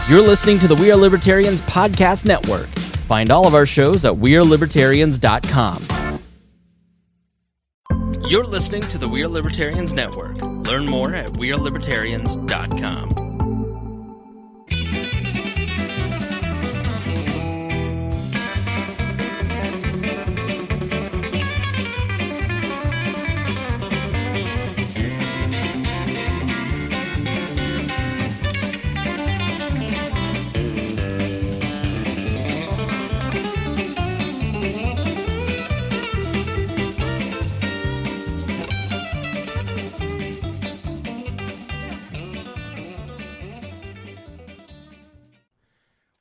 You're listening to the We Are Libertarians podcast network. Find all of our shows at wearelibertarians.com. You're listening to the We Are Libertarians network. Learn more at wearelibertarians.com.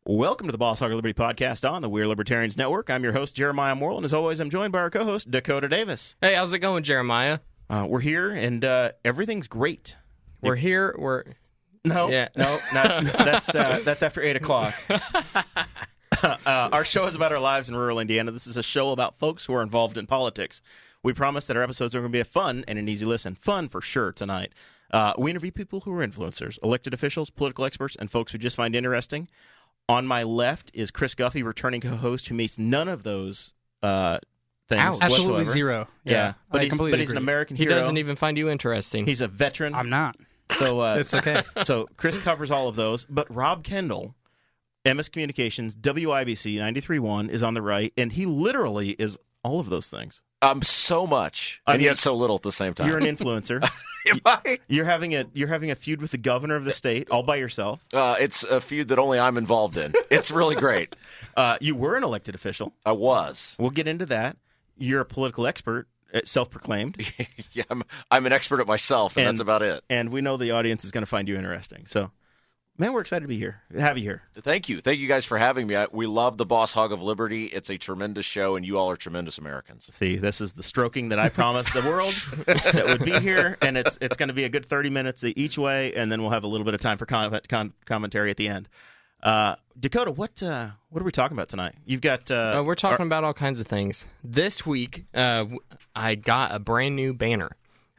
Welcome to the Boss Hog of Liberty podcast on the We Are Libertarians Network. I'm your host, Jeremiah Morrell, and as always, I'm joined by our co-host, Dakota Davis. Hey, how's it going, Jeremiah? We're here, and everything's great. We're That's after 8 o'clock. Our show is about our lives in rural Indiana. This is a show about folks who are involved in politics. We promise that our episodes are going to be a fun and an easy listen. Fun for sure tonight. We interview people who are influencers, elected officials, political experts, and folks who just find interesting. On my left is Chris Guffey, returning co-host, who meets none of those things whatsoever. Absolutely zero. Yeah. But he's an American hero. He doesn't even find you interesting. He's a veteran. I'm not. So it's okay. So Chris covers all of those. But Rob Kendall, MS Communications, WIBC 93.1 is on the right, and he literally is all of those things. So much, and yet so little at the same time. You're an influencer. Am I? You're having a feud with the governor of the state all by yourself. It's a feud that only I'm involved in. It's really great. You were an elected official. I was. We'll get into that. You're a political expert, self-proclaimed. Yeah, I'm an expert at myself, and that's about it. And we know the audience is going to find you interesting. So, man, we're excited to be here. Have you here. Thank you. Thank you guys for having me. We love the Boss Hog of Liberty. It's a tremendous show, and you all are tremendous Americans. See, this is the stroking that I promised the world that would be here, and it's going to be a good 30 minutes each way, and then we'll have a little bit of time for commentary at the end. Dakota, what are we talking about tonight? You've got we're talking about all kinds of things. This week, I got a brand new banner.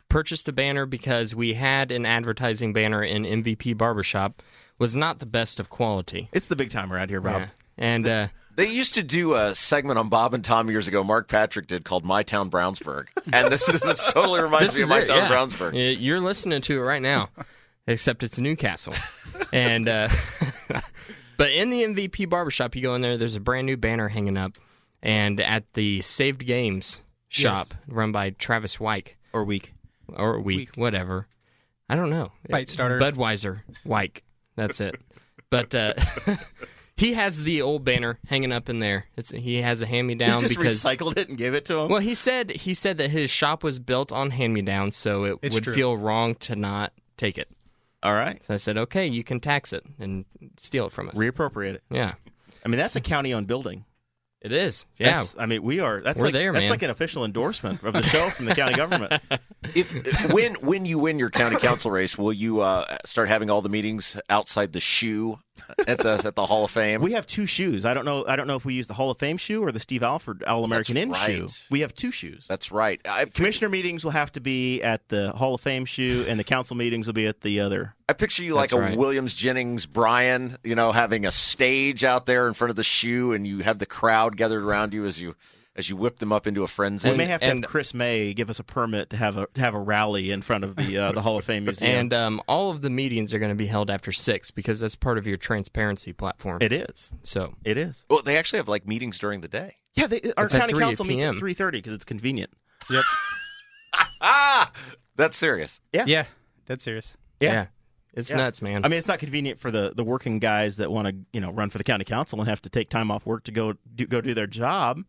Purchased a banner because we had an advertising banner in MVP Barbershop. Was not the best of quality. It's the big time around here, Rob. Yeah. And they used to do a segment on Bob and Tom years ago. Mark Patrick did called My Town Brownsburg, and this totally reminds me of My Town Brownsburg. You're listening to it right now, except it's Newcastle. And but in the MVP Barbershop, you go in there. There's a brand new banner hanging up, and at the Saved Games shop run by Travis Wyke Or Week, whatever. I don't know. Fight starter. Budweiser Wyke. That's it. But he has the old banner hanging up in there. He has a hand-me-down because recycled it and gave it to him. Well, he said that his shop was built on hand-me-downs, so it would feel wrong to not take it. All right. So I said, okay, you can tax it and steal it from us. Reappropriate it. Yeah. I mean, that's a county-owned building. It is. Yeah. We're like, there, man. That's like an official endorsement of the show from the county government. When you win your county council race, will you start having all the meetings outside the shoe at the Hall of Fame? We have two shoes. I don't know if we use the Hall of Fame shoe or the Steve Alford All-American Inn shoe. We have two shoes. That's right. Commissioner meetings will have to be at the Hall of Fame shoe, and the council meetings will be at the other. I picture you like Williams Jennings Bryan, having a stage out there in front of the shoe, and you have the crowd gathered around you as you whip them up into a frenzy. We may have to have Chris May give us a permit to have a rally in front of the Hall of Fame Museum. And all of the meetings are going to be held after 6 because that's part of your transparency platform. It is. So it is. Well, they actually have meetings during the day. Yeah, our county council meets at 3:30 because it's convenient. Yep. That's serious. Yeah, that's serious. Yeah. It's nuts, man. I mean, it's not convenient for the working guys that want to run for the county council and have to take time off work to go do their job.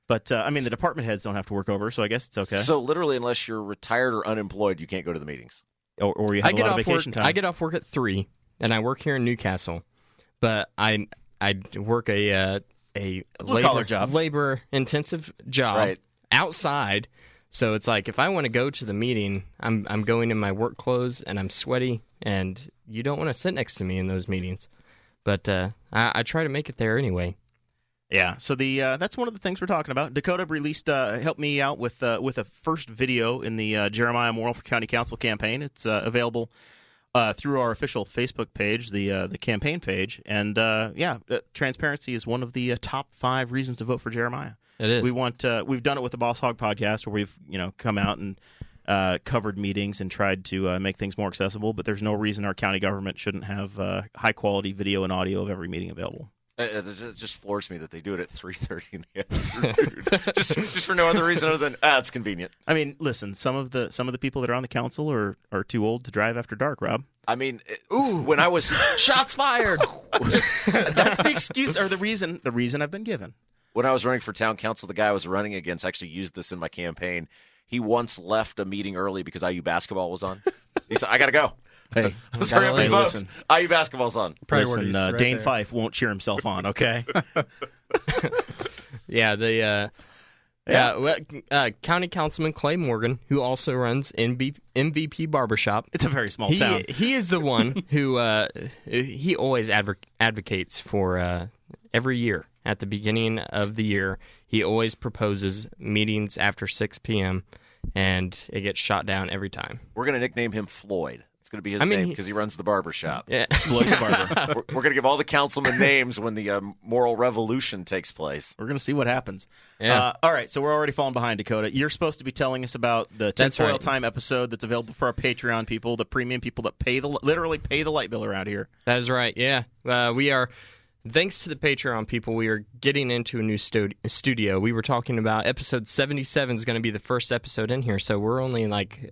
But, the department heads don't have to work over, so I guess it's okay. So, literally, unless you're retired or unemployed, you can't go to the meetings. Or you have a lot of vacation time. I get off work at 3, and I work here in Newcastle. But I work a labor-intensive job outside. So it's like if I want to go to the meeting, I'm going in my work clothes, and I'm sweaty, and you don't want to sit next to me in those meetings. But I try to make it there anyway. Yeah, so that's one of the things we're talking about. Dakota released, helped me out with a first video in the Jeremiah Morrell for County Council campaign. It's available through our official Facebook page, the campaign page, and transparency is one of the top 5 reasons to vote for Jeremiah. It is. We've done it with the Boss Hog podcast, where we've come out and covered meetings and tried to make things more accessible. But there's no reason our county government shouldn't have high quality video and audio of every meeting available. It just floors me that they do it at 3:30 in the afternoon, just for no other reason other than it's convenient. I mean, listen, some of the people that are on the council are too old to drive after dark, Rob. I mean, when I was Shots fired. That's the excuse or the reason I've been given. When I was running for town council, the guy I was running against actually used this in my campaign. He once left a meeting early because IU basketball was on. He said, "I got to go." Hey, Sorry, gotta votes. listen. IU basketball's on. Listen, Priorities right Dane there. Fife won't cheer himself on, okay? County Councilman Clay Morgan, who also runs MVP Barbershop. It's a very small town. He is the one who he always advocates for every year. At the beginning of the year, he always proposes meetings after 6 p.m., and it gets shot down every time. We're going to nickname him Floyd. It's going to be his name because he runs the barber shop. Yeah. Lloyd the Barber. We're going to give all the councilmen names when the moral revolution takes place. We're going to see what happens. Yeah. All right, so we're already falling behind, Dakota. You're supposed to be telling us about the That's Tinfoil right. Time episode that's available for our Patreon people, the premium people that literally pay the light bill around here. That is right, yeah. We are, thanks to the Patreon people, we are getting into a new studio. We were talking about episode 77 is going to be the first episode in here, so we're only like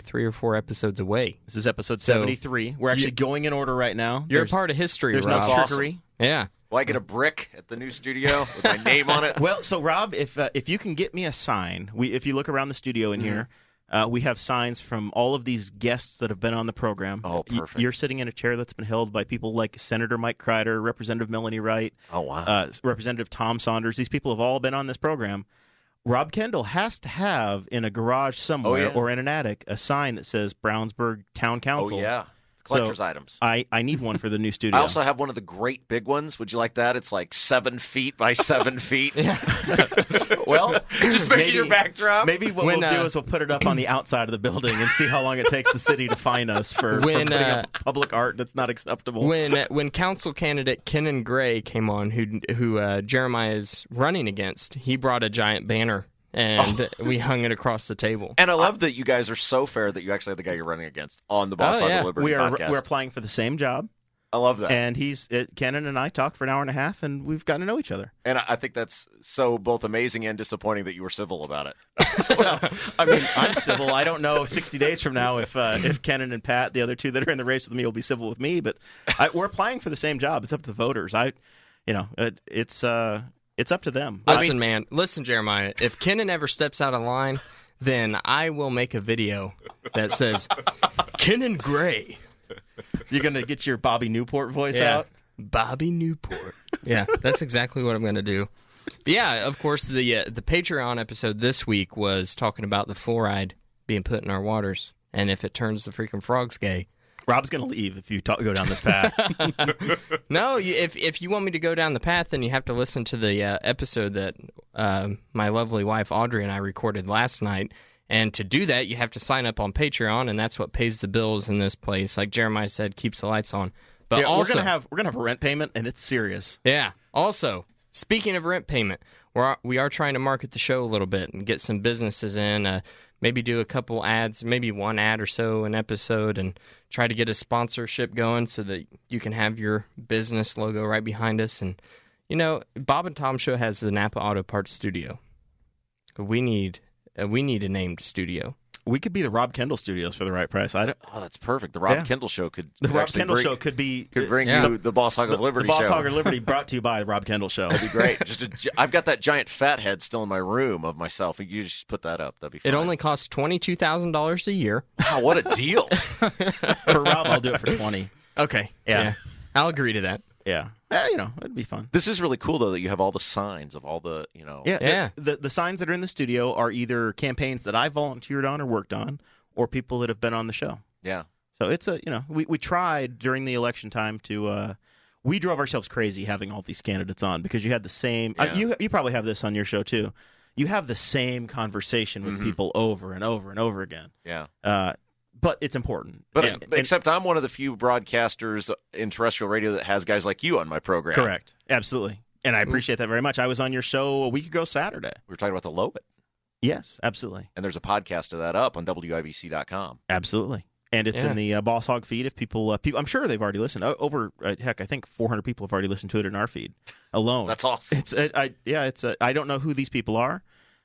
3 or 4 episodes away. This is episode 73. We're actually going in order right now. You're a part of history, There's Rob. no Rob. trickery. Yeah. Will I get a brick at the new studio with my name on it? Well, so Rob, if you can get me a sign, if you look around the studio in here, we have signs from all of these guests that have been on the program. Oh, perfect. You're sitting in a chair that's been held by people like Senator Mike Kreider, Representative Melanie Wright, Oh, wow. Representative Tom Saunders. These people have all been on this program. Rob Kendall has to have in a garage somewhere or in an attic a sign that says Brownsburg Town Council. Oh, yeah. Collector's items. I need one for the new studio. I also have one of the great big ones. Would you like that? It's like 7 feet by 7 feet. well, Just make it your backdrop. Maybe what we'll do is we'll put it up on the outside of the building and see how long it takes the city to fine us for putting up public art that's not acceptable. When council candidate Kenan Gray came on, who Jeremiah is running against, he brought a giant banner and we hung it across the table. And I love that you guys are so fair that you actually have the guy you're running against on the Boss Hog of Liberty podcast. We're applying for the same job. I love that. And Kenan and I talked for an hour and a half, and we've gotten to know each other. And I think that's so both amazing and disappointing that you were civil about it. Well, I mean, I'm civil. I don't know 60 days from now if Kenan and Pat, the other two that are in the race with me, will be civil with me. But we're applying for the same job. It's up to the voters. It's up to them. Listen, Jeremiah, if Kenan ever steps out of line, then I will make a video that says, Kenan Gray. You're going to get your Bobby Newport voice out? Bobby Newport. Yeah, that's exactly what I'm going to do. But yeah, of course, the Patreon episode this week was talking about the fluoride being put in our waters, and if it turns the freaking frogs gay. Rob's going to leave if you go down this path. No, if you want me to go down the path, then you have to listen to the episode that my lovely wife Audrey and I recorded last night. And to do that, you have to sign up on Patreon, and that's what pays the bills in this place. Like Jeremiah said, keeps the lights on. But yeah, also, we're gonna have a rent payment, and it's serious. Yeah. Also, speaking of rent payment, we are trying to market the show a little bit and get some businesses in. Maybe do a couple ads, maybe one ad or so an episode, and try to get a sponsorship going so that you can have your business logo right behind us. And Bob and Tom Show has the Napa Auto Parts Studio. We need a named studio. We could be the Rob Kendall Studios for the right price. Oh, that's perfect. The Rob Kendall Show could could bring you the Boss Hog of Liberty the Boss show. Hog of Liberty brought to you by the Rob Kendall Show. That'd be great. I've got that giant fat head still in my room of myself. You just put that up. That'd be fine. It only costs $22,000 a year. Wow, what a deal. For Rob, I'll do it for 20. Okay. Yeah. I'll agree to that. Yeah. It'd be fun. This is really cool, though, that you have all the signs of all the, Yeah. The signs that are in the studio are either campaigns that I volunteered on or worked on, or people that have been on the show. Yeah. So it's we tried during the election time to we drove ourselves crazy having all these candidates on because you had the same you probably have this on your show too. You have the same conversation with people over and over and over again. Yeah. but it's important. But except I'm one of the few broadcasters in terrestrial radio that has guys like you on my program. Correct. Absolutely. And I appreciate that very much. I was on your show a week ago Saturday. We were talking about the Lowit. Yes, absolutely. And there's a podcast of that up on WIBC.com. Absolutely. And it's in the Boss Hog feed. If people, I'm sure they've already listened. Over, heck, I think 400 people have already listened to it in our feed alone. That's awesome. I don't know who these people are,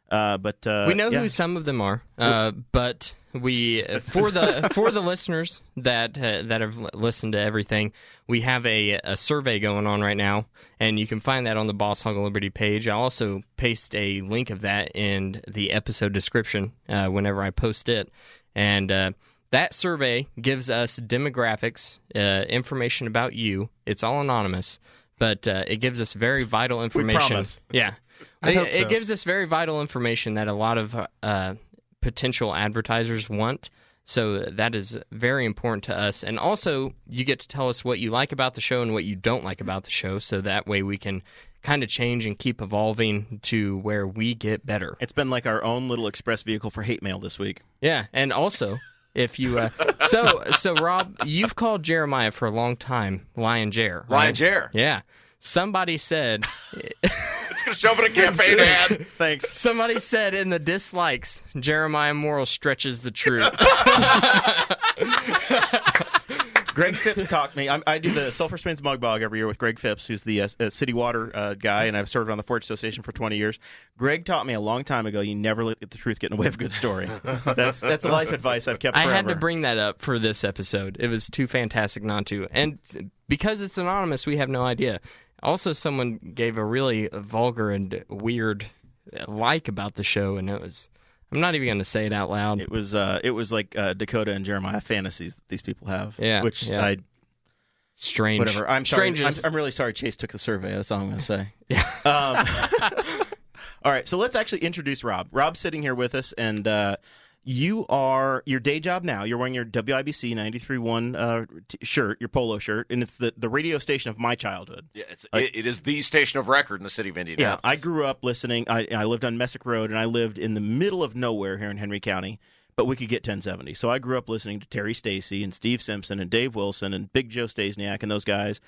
but we know who some of them are. But we, for the listeners that have listened to everything, we have a survey going on right now, and you can find that on the Boss Hog of Liberty page. I'll also paste a link of that in the episode description whenever I post it, and. That survey gives us demographics, information about you. It's all anonymous, but it gives us very vital information. We promise. Yeah. It gives us very vital information that a lot of potential advertisers want. So that is very important to us. And also, you get to tell us what you like about the show and what you don't like about the show, so that way we can kind of change and keep evolving to where we get better. It's been like our own little express vehicle for hate mail this week. Yeah, and also... If you so Rob, you've called Jeremiah for a long time Lion Jer. Right? Lion Jer. Yeah. Somebody said it's gonna show up in a campaign ad. Thanks. Somebody said in the dislikes, Jeremiah Morrell stretches the truth. Greg Phipps taught me. I do the Sulphur Springs Mug Bog every year with Greg Phipps, who's the city water guy, and I've served on the Forage Association for 20 years. Greg taught me a long time ago, you never let the truth get in the way of a good story. That's life advice I've kept forever. I had to bring that up for this episode. It was too fantastic not to. And because it's anonymous, we have no idea. Also, someone gave a really vulgar and weird like about the show, and it was... I'm not even going to say it out loud. It was like Dakota and Jeremiah fantasies that these people have. Yeah. Which yeah. Strange. Whatever. I'm sorry. Strangest. I'm really sorry Chase took the survey. That's all I'm going to say. Yeah. All right. So let's actually introduce Rob. Rob's sitting here with us, and you are your day job now. You're wearing your WIBC 93.1 shirt, your polo shirt, and it's the radio station of my childhood. Yeah, it is the station of record in the city of Indianapolis. Yeah, I grew up listening. I lived on Messick Road, and I lived in the middle of nowhere here in Henry County, but we could get 1070. So I grew up listening to Terry Stacy and Steve Simpson and Dave Wilson and Big Joe Stasniak and those guys.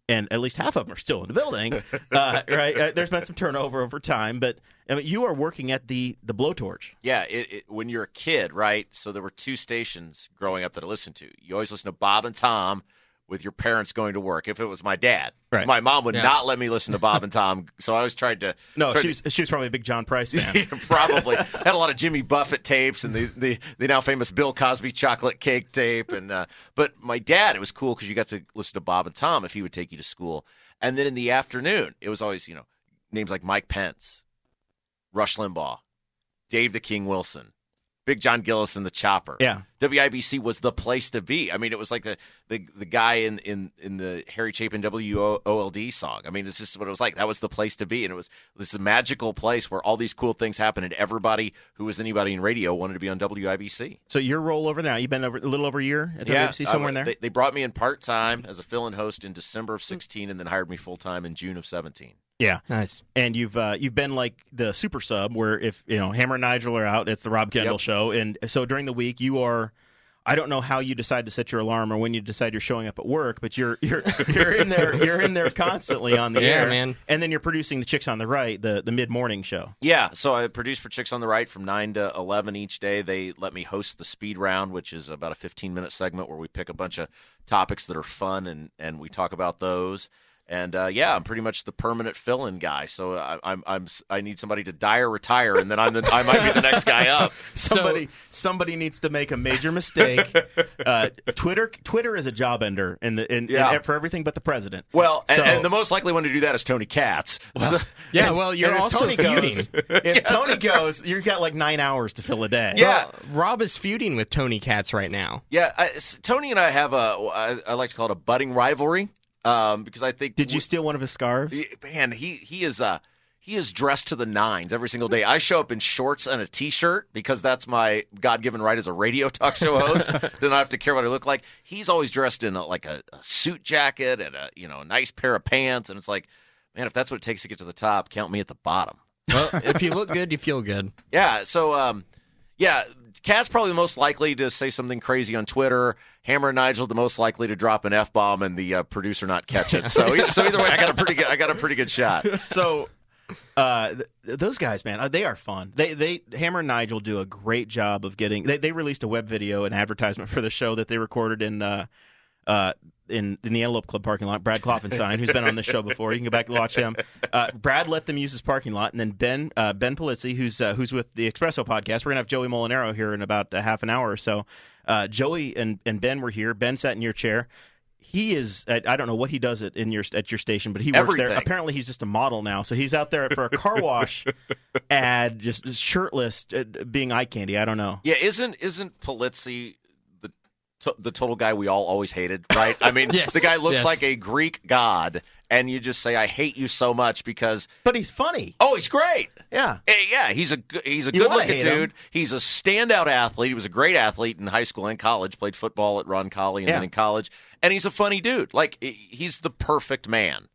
And at least half of them are still in the building, right? There's been some turnover over time, but I mean, you are working at the blowtorch. Yeah, when you're a kid, right? So there were two stations growing up that I listened to. You always listen to Bob and Tom with your parents going to work. If it was my dad, right. My mom would not let me listen to Bob and Tom, so I always tried to. No, she was probably a big John Price fan. Probably had a lot of Jimmy Buffett tapes and the now famous Bill Cosby chocolate cake tape. And but my dad, it was cool because you got to listen to Bob and Tom if he would take you to school. And then in the afternoon, it was always names like Mike Pence, Rush Limbaugh, Dave the King Wilson, Big John Gillis and the Chopper. Yeah. WIBC was the place to be. I mean, it was like the guy in the Harry Chapin WOLD song. I mean, it's just what it was like. That was the place to be. And it was this magical place where all these cool things happened, and everybody who was anybody in radio wanted to be on WIBC. So your role over there now, you've been a little over a year at WIBC, somewhere in there? They brought me in part-time as a fill-in host in December of 16 and then hired me full-time in June of 17. Yeah, nice. And you've been like the super sub, where if Hammer and Nigel are out, it's the Rob Kendall Show, and so during the week you are. I don't know how you decide to set your alarm or when you decide you're showing up at work, but you're in there. You're in there constantly on the air, man. And then you're producing the Chicks on the Right, the mid-morning show. Yeah, so I produce for Chicks on the Right from 9 to 11 each day. They let me host the Speed Round, which is about a 15-minute segment where we pick a bunch of topics that are fun and we talk about those. And I'm pretty much the permanent fill-in guy. So I need somebody to die or retire, and then I might be the next guy up. Somebody needs to make a major mistake. Twitter is a job ender for everything but the president. Well, and the most likely one to do that is Tony Katz. You're also feuding. If Tony goes, you've got like 9 hours to fill a day. Yeah, Rob is feuding with Tony Katz right now. Yeah, Tony and I have I like to call it a budding rivalry. Because I think did you steal one of his scarves? Man, he is dressed to the nines every single day. I show up in shorts and a T-shirt because that's my God-given right as a radio talk show host. Then I have to care what I look like. He's always dressed in a suit jacket and a nice pair of pants, and it's like, man, if that's what it takes to get to the top, count me at the bottom. Well, if you look good, you feel good. Yeah. So Cat's probably the most likely to say something crazy on Twitter. Hammer and Nigel the most likely to drop an F-bomb and the producer not catch it. So either way, I got a pretty good shot. So those guys, man, they are fun. They Hammer and Nigel do a great job of getting. They released a web video, an advertisement for the show that they recorded in the Antelope Club parking lot. Brad Kloffenstein, who's been on this show before, you can go back and watch him. Brad let them use his parking lot, and then Ben Polizzi, who's with the Espresso podcast. We're gonna have Joey Molinaro here in about a half an hour or so. Joey and Ben were here. Ben sat in your chair. He is, I don't know what he does at your station, but he works there. Apparently he's just a model now. So he's out there for a car wash ad, just shirtless, being eye candy. I don't know. Yeah, isn't Polizzi the total guy we all always hated, right? I mean, Yes. The guy looks Yes. like a Greek god, and you just say, I hate you so much because... But he's funny. Oh, he's great. Yeah. Yeah, he's a wanna good-looking hate him. dude. He's a standout athlete. He was a great athlete in high school and college, played football at Roncalli and then in college, and he's a funny dude. Like, he's the perfect man.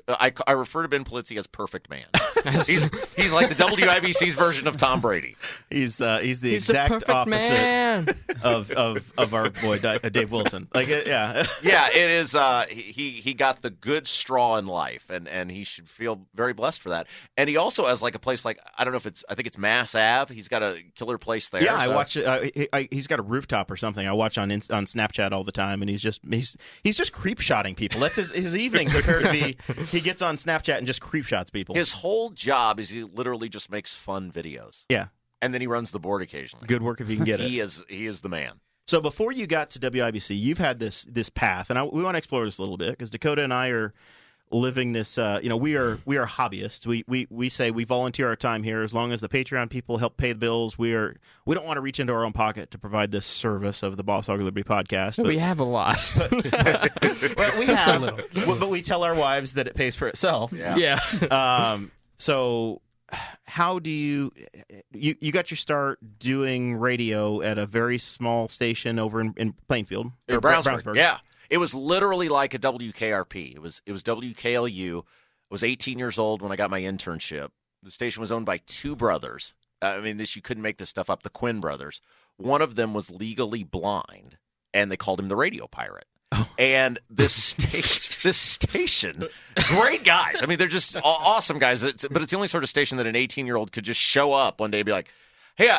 I refer to Ben Polizzi as perfect man. He's like the WIBC's version of Tom Brady. He's the exact exact opposite man. of our boy Dave Wilson. Like, yeah. Yeah, it is. He got the good straw in life, and he should feel very blessed for that. And he also has like a place like I think it's Mass Ave. He's got a killer place there. Yeah, I watch it. He's got a rooftop or something. I watch on Snapchat all the time, and he's just creep shotting people. That's his evenings appear to be. He gets on Snapchat and just creep shots people. His whole job is he literally just makes fun videos. Yeah, and then he runs the board occasionally. good work if you can get it. He is the man. So before you got to WIBC, you've had this path, and we want to explore this a little bit because Dakota and I are living this. We are hobbyists. We say we volunteer our time here as long as the Patreon people help pay the bills. We don't want to reach into our own pocket to provide this service of the Boss Hog of Liberty podcast. But We have a lot. but we have, but we tell our wives that it pays for itself. Yeah. So how do you got your start doing radio at a very small station over in Plainfield In or Brownsburg. Yeah. It was literally like a WKRP. It was WKLU. I was 18 years old when I got my internship. The station was owned by two brothers. You couldn't make this stuff up. The Quinn brothers. One of them was legally blind, and they called him the radio pirate. Oh. And this station, great guys. I mean, they're just awesome guys. But it's the only sort of station that an 18-year-old could just show up one day and be like, hey,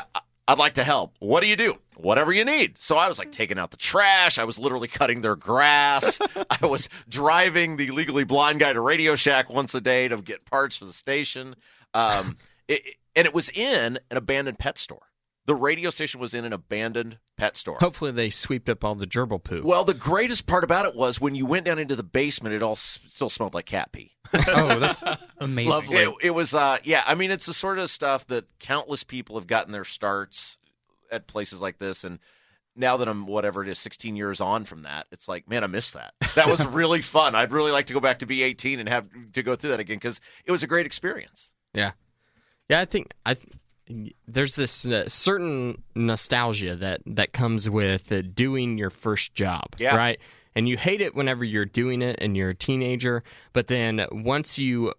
I'd like to help. What do you do? Whatever you need. So I was like taking out the trash. I was literally cutting their grass. I was driving the legally blind guy to Radio Shack once a day to get parts for the station. And it was in an abandoned pet store. The radio station was in an abandoned pet store. Hopefully they sweeped up all the gerbil poo. Well, the greatest part about it was when you went down into the basement, it all still smelled like cat pee. Oh, that's amazing. Lovely. It was, it's the sort of stuff that countless people have gotten their starts at places like this. And now that I'm, 16 years on from that, it's like, man, I miss that. That was really fun. I'd really like to go back to be 18 and have to go through that again because it was a great experience. Yeah. Yeah, I think there's this certain nostalgia that comes with doing your first job, right? And you hate it whenever you're doing it and you're a teenager, but then once you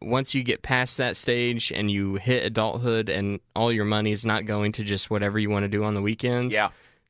get past that stage and you hit adulthood and all your money is not going to just whatever you want to do on the weekends,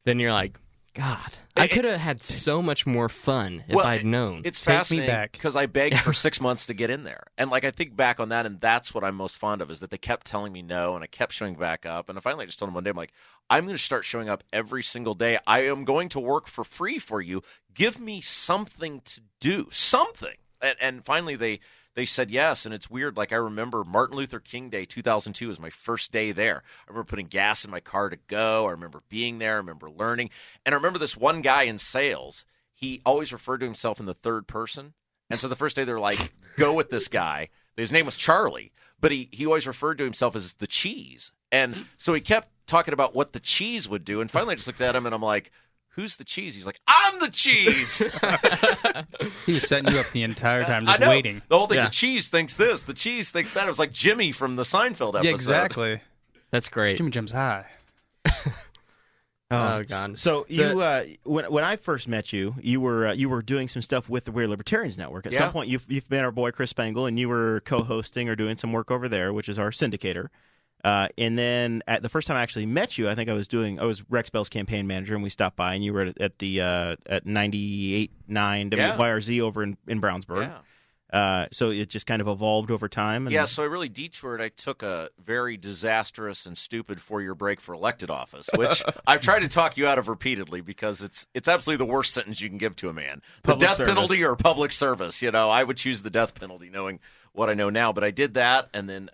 then you're like, God, I could have had so much more fun if I'd known. It's Take me fascinating back. because I begged for 6 months to get in there. And I think back on that, and that's what I'm most fond of, is that they kept telling me no, and I kept showing back up. And I finally just told them one day, I'm like, I'm going to start showing up every single day. I am going to work for free for you. Give me something to do, something. And finally they said yes, and it's weird. Like, I remember Martin Luther King Day 2002 was my first day there. I remember putting gas in my car to go. I remember being there. I remember learning. And I remember this one guy in sales. He always referred to himself in the third person. And so the first day they were like, go with this guy. His name was Charlie, but he always referred to himself as the cheese. And so he kept talking about what the cheese would do. And finally I just looked at him, and I'm like, who's the cheese? He's like, I'm the cheese. He was setting you up the entire time, just I know. waiting. The whole thing, the cheese thinks this, the cheese thinks that. It was like Jimmy from the Seinfeld episode. Yeah, exactly. That's great. Jimmy Jumps high. Oh, God. So you, when I first met you, you were doing some stuff with the We Are Libertarians network. At some point, you've met our boy Chris Spangle, and you were co-hosting or doing some work over there, which is our syndicator. And then at the first time I actually met you, I think I was Rex Bell's campaign manager, and we stopped by, and you were at the at 98.9 WYRZ over in Brownsburg. Yeah. So it just kind of evolved over time. And So I really detoured. I took a very disastrous and stupid 4-year break for elected office, which I've tried to talk you out of repeatedly because it's absolutely the worst sentence you can give to a man. The Public death service. penalty or public service. I would choose the death penalty knowing what I know now. But I did that, and then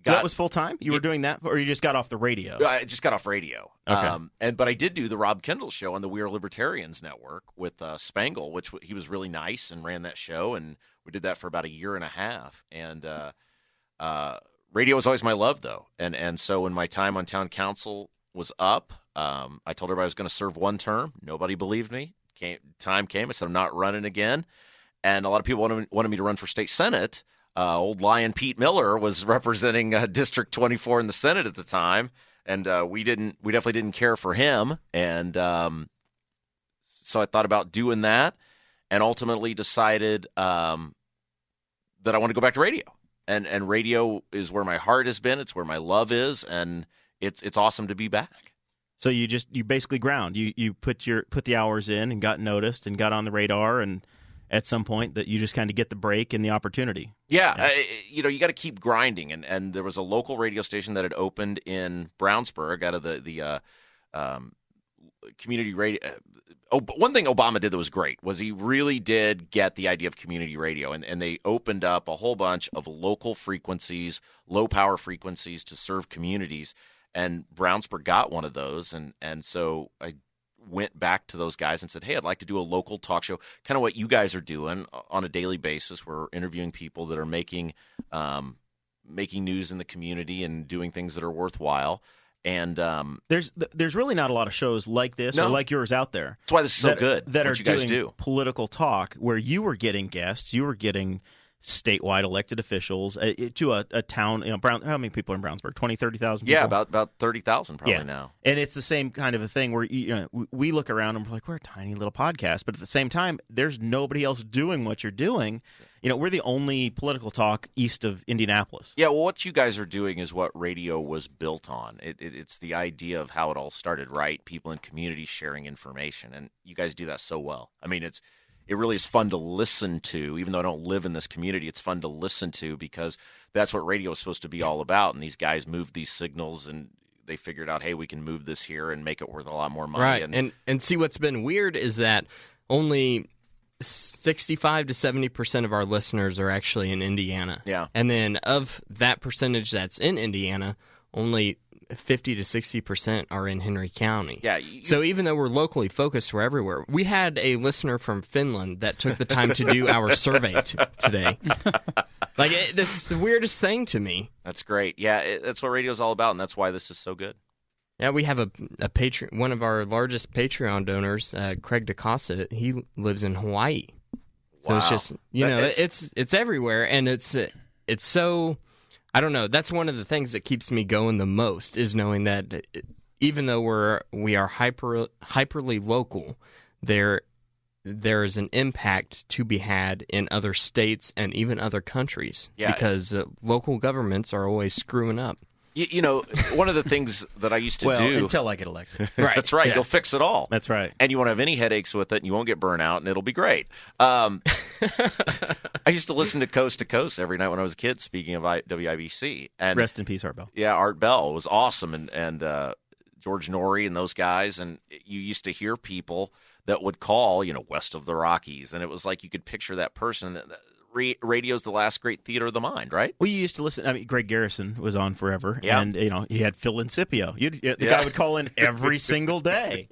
So that was full time? You were doing that, or you just got off the radio? I just got off radio. Okay. But I did do the Rob Kendall Show on the We Are Libertarians network with Spangle, which he was really nice and ran that show, and we did that for about a year and a half. And radio was always my love, though. And so when my time on town council was up, I told everybody I was going to serve one term. Nobody believed me. Time came. I said I'm not running again. And a lot of people wanted me to run for state senate. Old Lion Pete Miller was representing District 24 in the Senate at the time, and we definitely didn't care for him. And so I thought about doing that, and ultimately decided that I want to go back to radio. And radio is where my heart has been. It's where my love is, and it's awesome to be back. So you basically ground. You put the hours in and got noticed and got on the radar, and at some point that you just kind of get the break and the opportunity. Yeah. You got to keep grinding. And there was a local radio station that had opened in Brownsburg out of the community radio. One thing Obama did that was great was he really did get the idea of community radio, and they opened up a whole bunch of local frequencies, low power frequencies to serve communities. And Brownsburg got one of those, and so I went back to those guys and said, hey, I'd like to do a local talk show, kind of what you guys are doing on a daily basis. We're interviewing people that are making news in the community and doing things that are worthwhile. And there's really not a lot of shows like this or like yours out there. That's why this is so good. That what are you guys doing do. Political talk where you were getting guests, you were getting statewide elected officials to a town. How many people are in Brownsburg? 20, 30,000 people? Yeah, about 30,000 probably now. And it's the same kind of a thing where we look around and we're like, we're a tiny little podcast, but at the same time, there's nobody else doing what you're doing. We're the only political talk east of Indianapolis. Yeah, well, what you guys are doing is what radio was built on. It's the idea of how it all started, right? People in communities sharing information, and you guys do that so well. I mean, it really is fun to listen to, even though I don't live in this community. It's fun to listen to because that's what radio is supposed to be all about. And these guys moved these signals, and they figured out, hey, we can move this here and make it worth a lot more money. Right. And see, what's been weird is that only 65 to 70% of our listeners are actually in Indiana. Yeah. And then of that percentage that's in Indiana, only 50 to 60% are in Henry County. Yeah. So even though we're locally focused, we're everywhere. We had a listener from Finland that took the time to do our survey today. That's the weirdest thing to me. That's great. Yeah, that's what radio is all about, and that's why this is so good. Yeah, we have a Patreon. One of our largest Patreon donors, Craig DaCosta. He lives in Hawaii. So Wow. It's just it's everywhere, and it's so. I don't know. That's one of the things that keeps me going the most is knowing that even though we are hyperly local, there is an impact to be had in other states and even other countries. Yeah. Because local governments are always screwing up. One of the things that I used to Well, do until I get elected. Right. That's right. Yeah. You'll fix it all. That's right. And you won't have any headaches with it, and you won't get burnt out, and it'll be great. I used to listen to Coast every night when I was a kid, speaking of WIBC. And Rest in peace, Art Bell. yeah, Art Bell was awesome, and George Norrie and those guys. And you used to hear people that would call, west of the Rockies, and it was like you could picture that person. Radio's the last great theater of the mind, right? Well, you used to listen. I mean, Greg Garrison was on forever, Yeah. and he had Phil Incipio. The guy would call in every single day.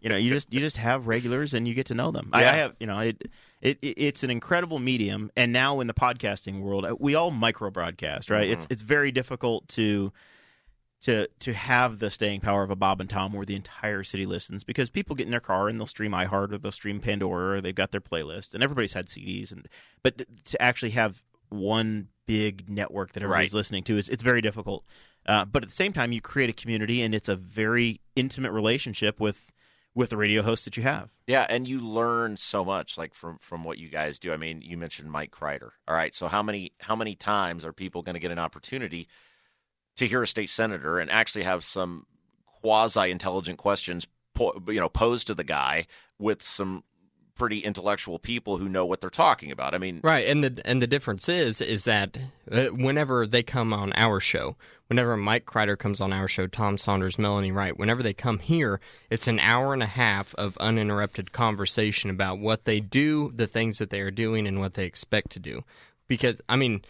You just have regulars, and you get to know them. I have, it's an incredible medium, and now in the podcasting world, we all micro broadcast, right? Mm-hmm. It's very difficult to have the staying power of a Bob and Tom where the entire city listens, because people get in their car and they'll stream iHeart or they'll stream Pandora, or they've got their playlist, and everybody's had CDs, but to actually have one big network that everybody's listening to it's very difficult. But at the same time, you create a community, and it's a very intimate relationship with the radio hosts that you have. Yeah, and you learn so much, like from what you guys do. I mean, you mentioned Mike Kreider. All right, so how many times are people going to get an opportunity to hear a state senator and actually have some quasi-intelligent questions posed to the guy with some pretty intellectual people who know what they're talking about. I mean, right, and the difference is that whenever they come on our show, whenever Mike Kreider comes on our show, Tom Saunders, Melanie Wright, whenever they come here, it's an hour and a half of uninterrupted conversation about what they do, the things that they are doing, and what they expect to do. Because, I mean,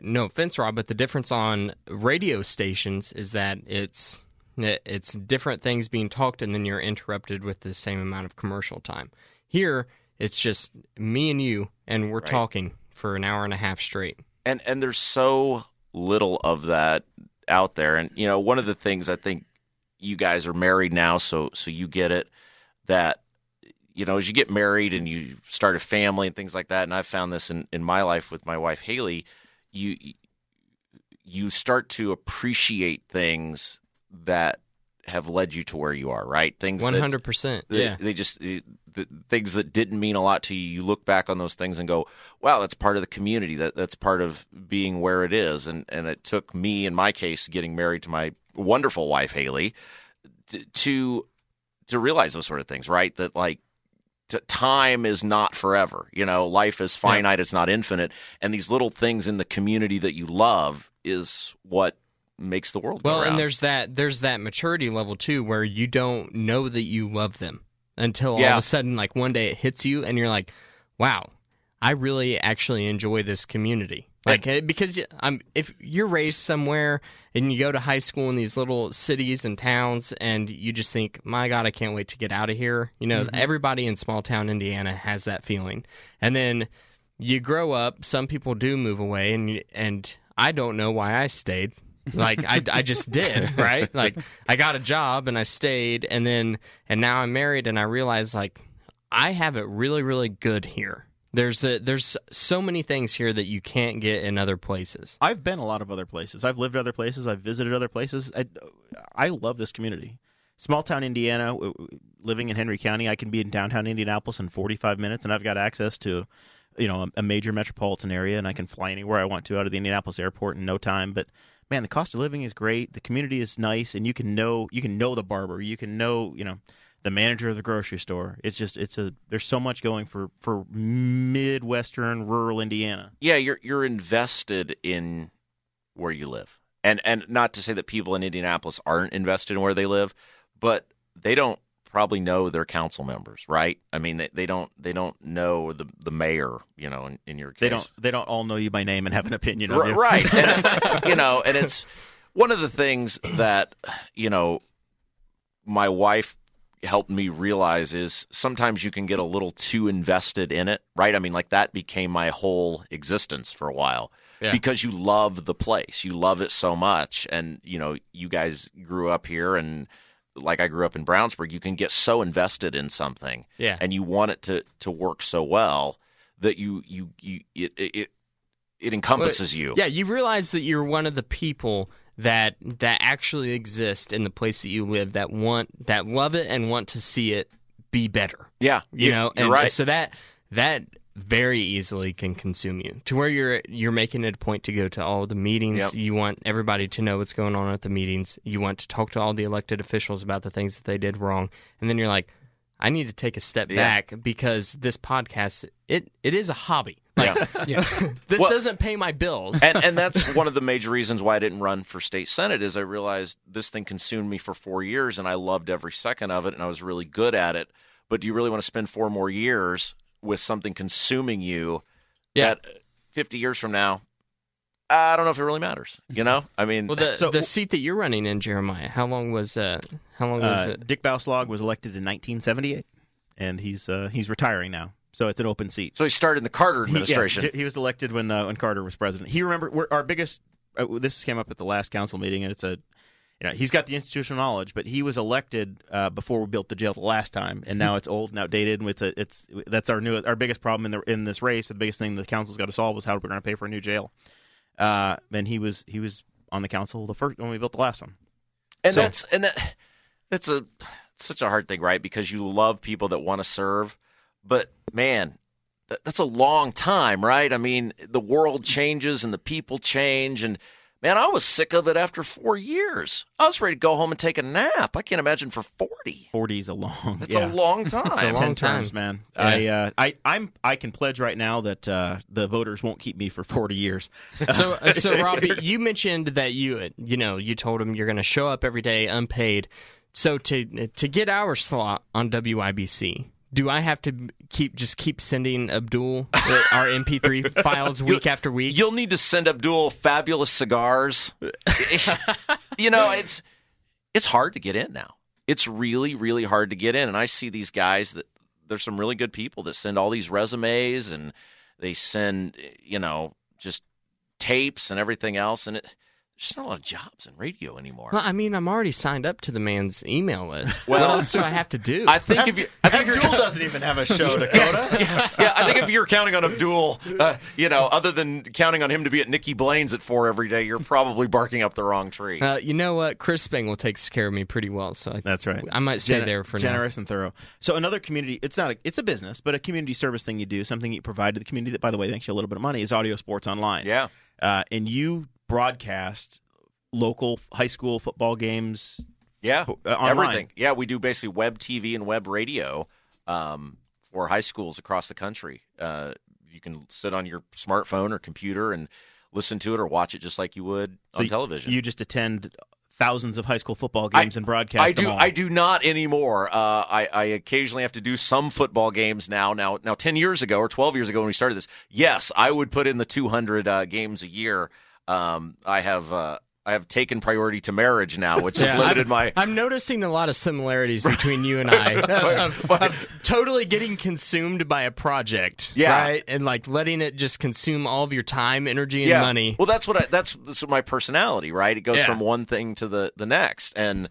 no offense, Rob, but the difference on radio stations is that it's different things being talked, and then you're interrupted with the same amount of commercial time. Here, it's just me and you, and we're talking for an hour and a half straight. And there's so little of that out there. And, one of the things I think you guys are married now, so you get it, that, as you get married and you start a family and things like that, and I've found this in my life with my wife, Haley, you start to appreciate things that have led you to where you are, right? Things 100%. Yeah. They just the things that didn't mean a lot to you. You look back on those things and go, "Wow, that's part of the community. That's part of being where it is." And it took me, in my case, getting married to my wonderful wife Haley, to realize those sort of things, right? That time is not forever. Life is finite. It's not infinite. And these little things in the community that you love is what makes the world go around. And there's that maturity level too, where you don't know that you love them until all of a sudden, like one day it hits you, and you're like, "Wow, I really actually enjoy this community." Because if you're raised somewhere and you go to high school in these little cities and towns, and you just think, "My God, I can't wait to get out of here." Everybody in small town Indiana has that feeling, and then you grow up. Some people do move away, and I don't know why I stayed. I just did, right? I got a job and I stayed, and now I'm married, and I realize I have it really, really good here. There's so many things here that you can't get in other places. I've been a lot of other places. I've lived other places. I've visited other places. I love this community. Small town Indiana, living in Henry County, I can be in downtown Indianapolis in 45 minutes, and I've got access to a major metropolitan area, and I can fly anywhere I want to out of the Indianapolis airport in no time. But man, the cost of living is great. The community is nice, and you can know the barber, you can know the manager of the grocery store. There's so much going for Midwestern rural Indiana. Yeah, you're invested in where you live, and not to say that people in Indianapolis aren't invested in where they live, but they don't probably know their council members, right? I mean, they don't know the mayor, in your case. They don't all know you by name and have an opinion on you. Right. And, and it's one of the things that, my wife helped me realize is sometimes you can get a little too invested in it, right? I mean, that became my whole existence for a while. Yeah. Because you love the place. You love it so much. And, you guys grew up here, and like I grew up in Brownsburg, you can get so invested in something, and you want it to work so well that it encompasses you. Yeah, you realize that you're one of the people that actually exist in the place that you live, that love it and want to see it be better. Yeah, you're right. So that very easily can consume you to where you're making it a point to go to all the meetings. Yep. You want everybody to know what's going on at the meetings. You want to talk to all the elected officials about the things that they did wrong. And then you're like, I need to take a step back because this podcast, it is a hobby. This doesn't pay my bills. And that's one of the major reasons why I didn't run for state senate is I realized this thing consumed me for 4 years, and I loved every second of it, and I was really good at it. But do you really want to spend 4 more years with something consuming you that 50 years from now, I don't know if it really matters, I mean, well, the seat that you're running in, Jeremiah, how long was it? Dick Bauslag was elected in 1978, and he's retiring now, so it's an open seat. So he started in the Carter administration. He was elected when Carter was president. He our biggest. This came up at the last council meeting, and it's he's got the institutional knowledge, but he was elected before we built the jail the last time, and now it's old and outdated. And that's our biggest problem in this race. The biggest thing the council's got to solve was how we're going to pay for a new jail. And he was on the council the first when we built the last one. And that's such a hard thing, right? Because you love people that want to serve, but man, that's a long time, right? I mean, the world changes and the people change, and Man, I was sick of it after 4 years. I was ready to go home and take a nap. I can't imagine for 40. 40 is a long. That's a long time. It's a long 10 time. terms, man. Yeah. I can pledge right now that the voters won't keep me for 40 years. So Robbie, you mentioned that you told him you're going to show up every day unpaid. So to get our slot on WIBC, do I have to keep sending Abdul our MP3 files week after week? You'll need to send Abdul fabulous cigars. It's hard to get in now. It's really, really hard to get in. And I see these guys that there's some really good people that send all these resumes and they send, just tapes and everything else. And there's just not a lot of jobs in radio anymore. Well, I mean, I'm already signed up to the man's email list. Well, what else do I have to do? I think if Abdul doesn't even have a show, Dakota. yeah, I think if you're counting on Abdul, other than counting on him to be at Nikki Blaine's at 4 every day, you're probably barking up the wrong tree. You know what? Chris Spangle takes care of me pretty well, so That's right. I might stay there for now. Generous and thorough. So another community, it's a business, but a community service thing you do, something you provide to the community that, by the way, makes you a little bit of money, is Audio Sports Online. Yeah. And you broadcast local high school football games. Yeah, online. Everything. Yeah, we do basically web TV and web radio for high schools across the country. You can sit on your smartphone or computer and listen to it or watch it just like you would on television. You just attend thousands of high school football games and broadcast them all. I do not anymore. I occasionally have to do some football games now. Now, 10 years ago or 12 years ago when we started this, yes, I would put in the 200 games a year. I have taken priority to marriage now, which has limited my... I'm noticing a lot of similarities between you and I. of totally getting consumed by a project, right? And like letting it just consume all of your time, energy, and money. Well, that's what my personality, right? It goes from one thing to the next. And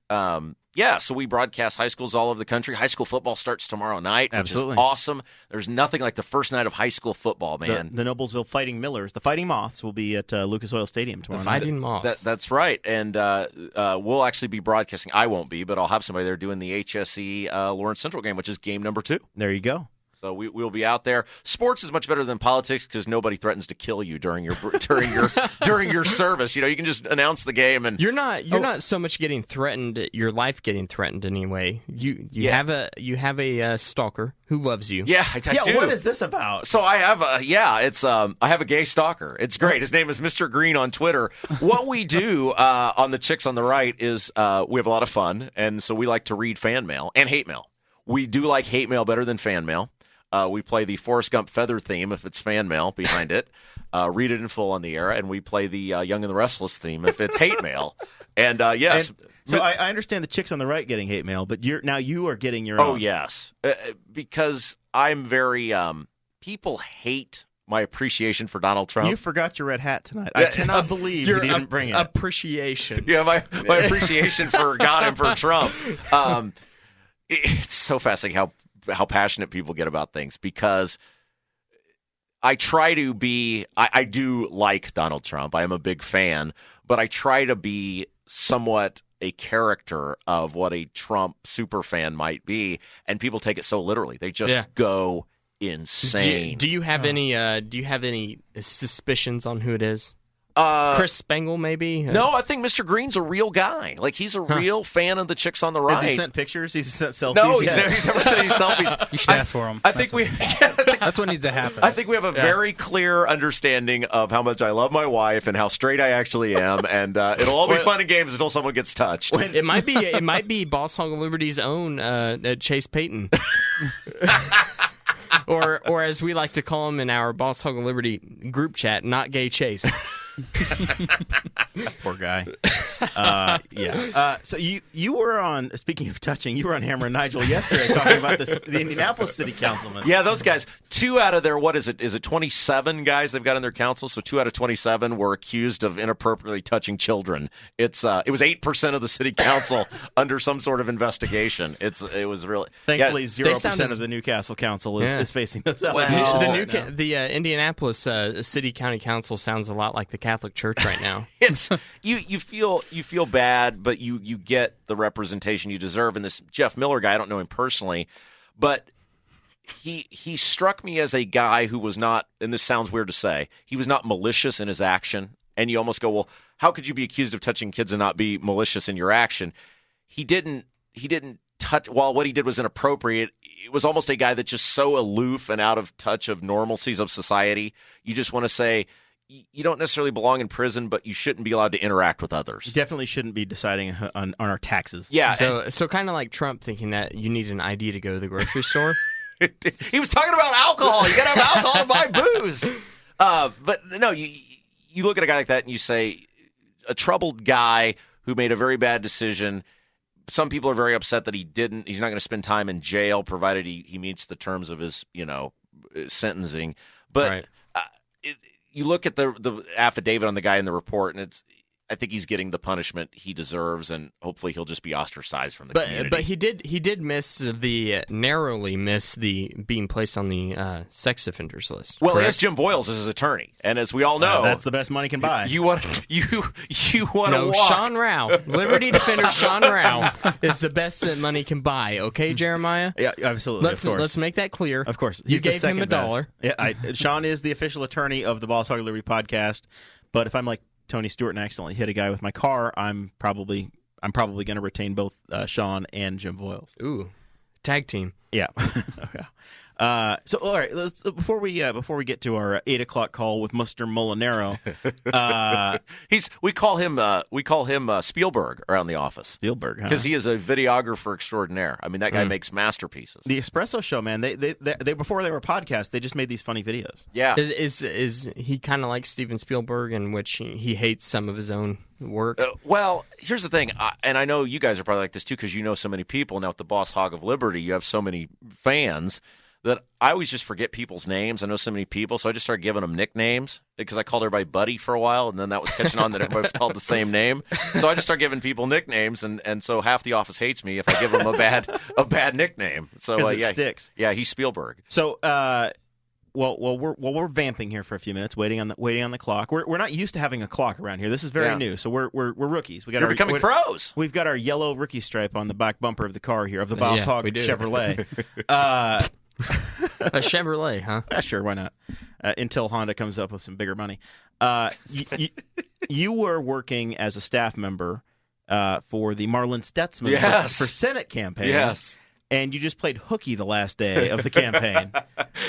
so we broadcast high schools all over the country. High school football starts tomorrow night, which is awesome. There's nothing like the first night of high school football, man. The Noblesville Fighting Millers, the Fighting Moths, will be at Lucas Oil Stadium tomorrow night. The Fighting Moths. That's right. And we'll actually be broadcasting. I won't be, but I'll have somebody there doing the HSE Lawrence Central game, which is game number 2. There you go. So we'll be out there. Sports is much better than politics because nobody threatens to kill you during your service. You can just announce the game and you're not so much getting threatened. Your life getting threatened anyway. You have a stalker who loves you. Yeah, I do. What is this about? So I have I have a gay stalker. It's great. His name is Mr. Green on Twitter. What we do on the Chicks on the Right is we have a lot of fun, and so we like to read fan mail and hate mail. We do like hate mail better than fan mail. We play the Forrest Gump feather theme if it's fan mail behind it. Read it in full on the air, and we play the Young and the Restless theme if it's hate mail. And yes. So I understand the Chicks on the Right getting hate mail, but you are getting your own. Oh, yes. Because I'm very people hate my appreciation for Donald Trump. You forgot your red hat tonight. I cannot believe you didn't bring it. Appreciation. Yeah, my appreciation for God and for Trump. It's so fascinating how passionate people get about things because I try to be I do like Donald Trump. I am a big fan, but I try to be somewhat a character of what a Trump super fan might be, and people take it so literally. They just go insane. Do you have any suspicions on who it is? Chris Spangle, maybe? No, I think Mr. Green's a real guy. Like, he's a real fan of the Chicks on the Right. Has he sent pictures? He's sent selfies? No, he's never sent any selfies. You should ask for him. That's what needs to happen. I think we have a very clear understanding of how much I love my wife and how straight I actually am, and it'll all be fun and games until someone gets touched. It might be Boss Hog of Liberty's own Chase Payton. Or as we like to call him in our Boss Hog of Liberty group chat, not gay Chase. Poor guy. So you were on, speaking of touching, you were on Hammer and Nigel yesterday talking about the Indianapolis City Councilman. Yeah, those guys, 2 out of their, what is it? Is it 27 guys they've got in their council? So 2 out of 27 were accused of inappropriately touching children. It was 8% of the city council under some sort of investigation. It was really... Thankfully, 0% of the Newcastle Council is facing those allegations. The Indianapolis City County Council sounds a lot like the Catholic Church right now. It's you feel bad, but you get the representation you deserve. And this Jeff Miller guy, I don't know him personally, but he struck me as a guy who was not, and this sounds weird to say, he was not malicious in his action. And you almost go, well, how could you be accused of touching kids and not be malicious in your action? He didn't touch. While what he did was inappropriate, it was almost a guy that's just so aloof and out of touch of normalcies of society. You just want to say, you don't necessarily belong in prison, but you shouldn't be allowed to interact with others. You definitely shouldn't be deciding on our taxes. Yeah. So kind of like Trump thinking that you need an ID to go to the grocery store. He was talking about alcohol. You got to have alcohol to buy booze. But no, you look at a guy like that and you say, a troubled guy who made a very bad decision. Some people are very upset that he's not going to spend time in jail, provided he meets the terms of his, sentencing. But Right. You look at the affidavit on the guy in the report, and I think he's getting the punishment he deserves, and hopefully he'll just be ostracized from the community. But he did narrowly miss the being placed on the sex offenders list. Well, he correct? has Jim Voiles as his attorney, and as we all know, That's the best money can buy. you want to walk. Sean Rao, Liberty Defender Sean Rao is the best that money can buy. Okay, Jeremiah. Yeah, absolutely. Of course. Let's make that clear. Of course. You He's the gave him second $1. best. Yeah, Sean is the official attorney of the Boss Hog of Liberty podcast. But if I'm like Tony Stewart and accidentally hit a guy with my car, I'm probably going to retain both Sean and Jim Voiles. Ooh, tag team. Yeah. So all right, before we get to our 8:00 call with Mr. Molinaro, We call him Spielberg around the office. Spielberg, Because he is a videographer extraordinaire. I mean, that guy makes masterpieces. the Espresso Show, man. They before they were podcasts, they just made these funny videos. Yeah. Is he kind of like Steven Spielberg, in which he hates some of his own work? Well, here's the thing, and I know you guys are probably like this too because you know so many people. Now with the Boss Hog of Liberty, you have so many fans that I always just forget people's names. I know so many people, so I just started giving them nicknames because I called everybody Buddy for a while, and then that was catching on that everybody was called the same name. So I just started giving people nicknames, and so half the office hates me if I give them a bad nickname. So 'Cause it yeah, sticks. Yeah, he's Spielberg. So we're vamping here for a few minutes, waiting on the clock. We're not used to having a clock around here. This is very new, so we're rookies. You're becoming pros. We've got our yellow rookie stripe on the back bumper of the car here of the Boss Yeah, Hog we do. Chevrolet. A Chevrolet, huh? Yeah, sure, why not? Until Honda comes up with some bigger money. You were working as a staff member for the Marlon Stutzman Yes. for Senate campaign. Yes. And you just played hooky the last day of the campaign.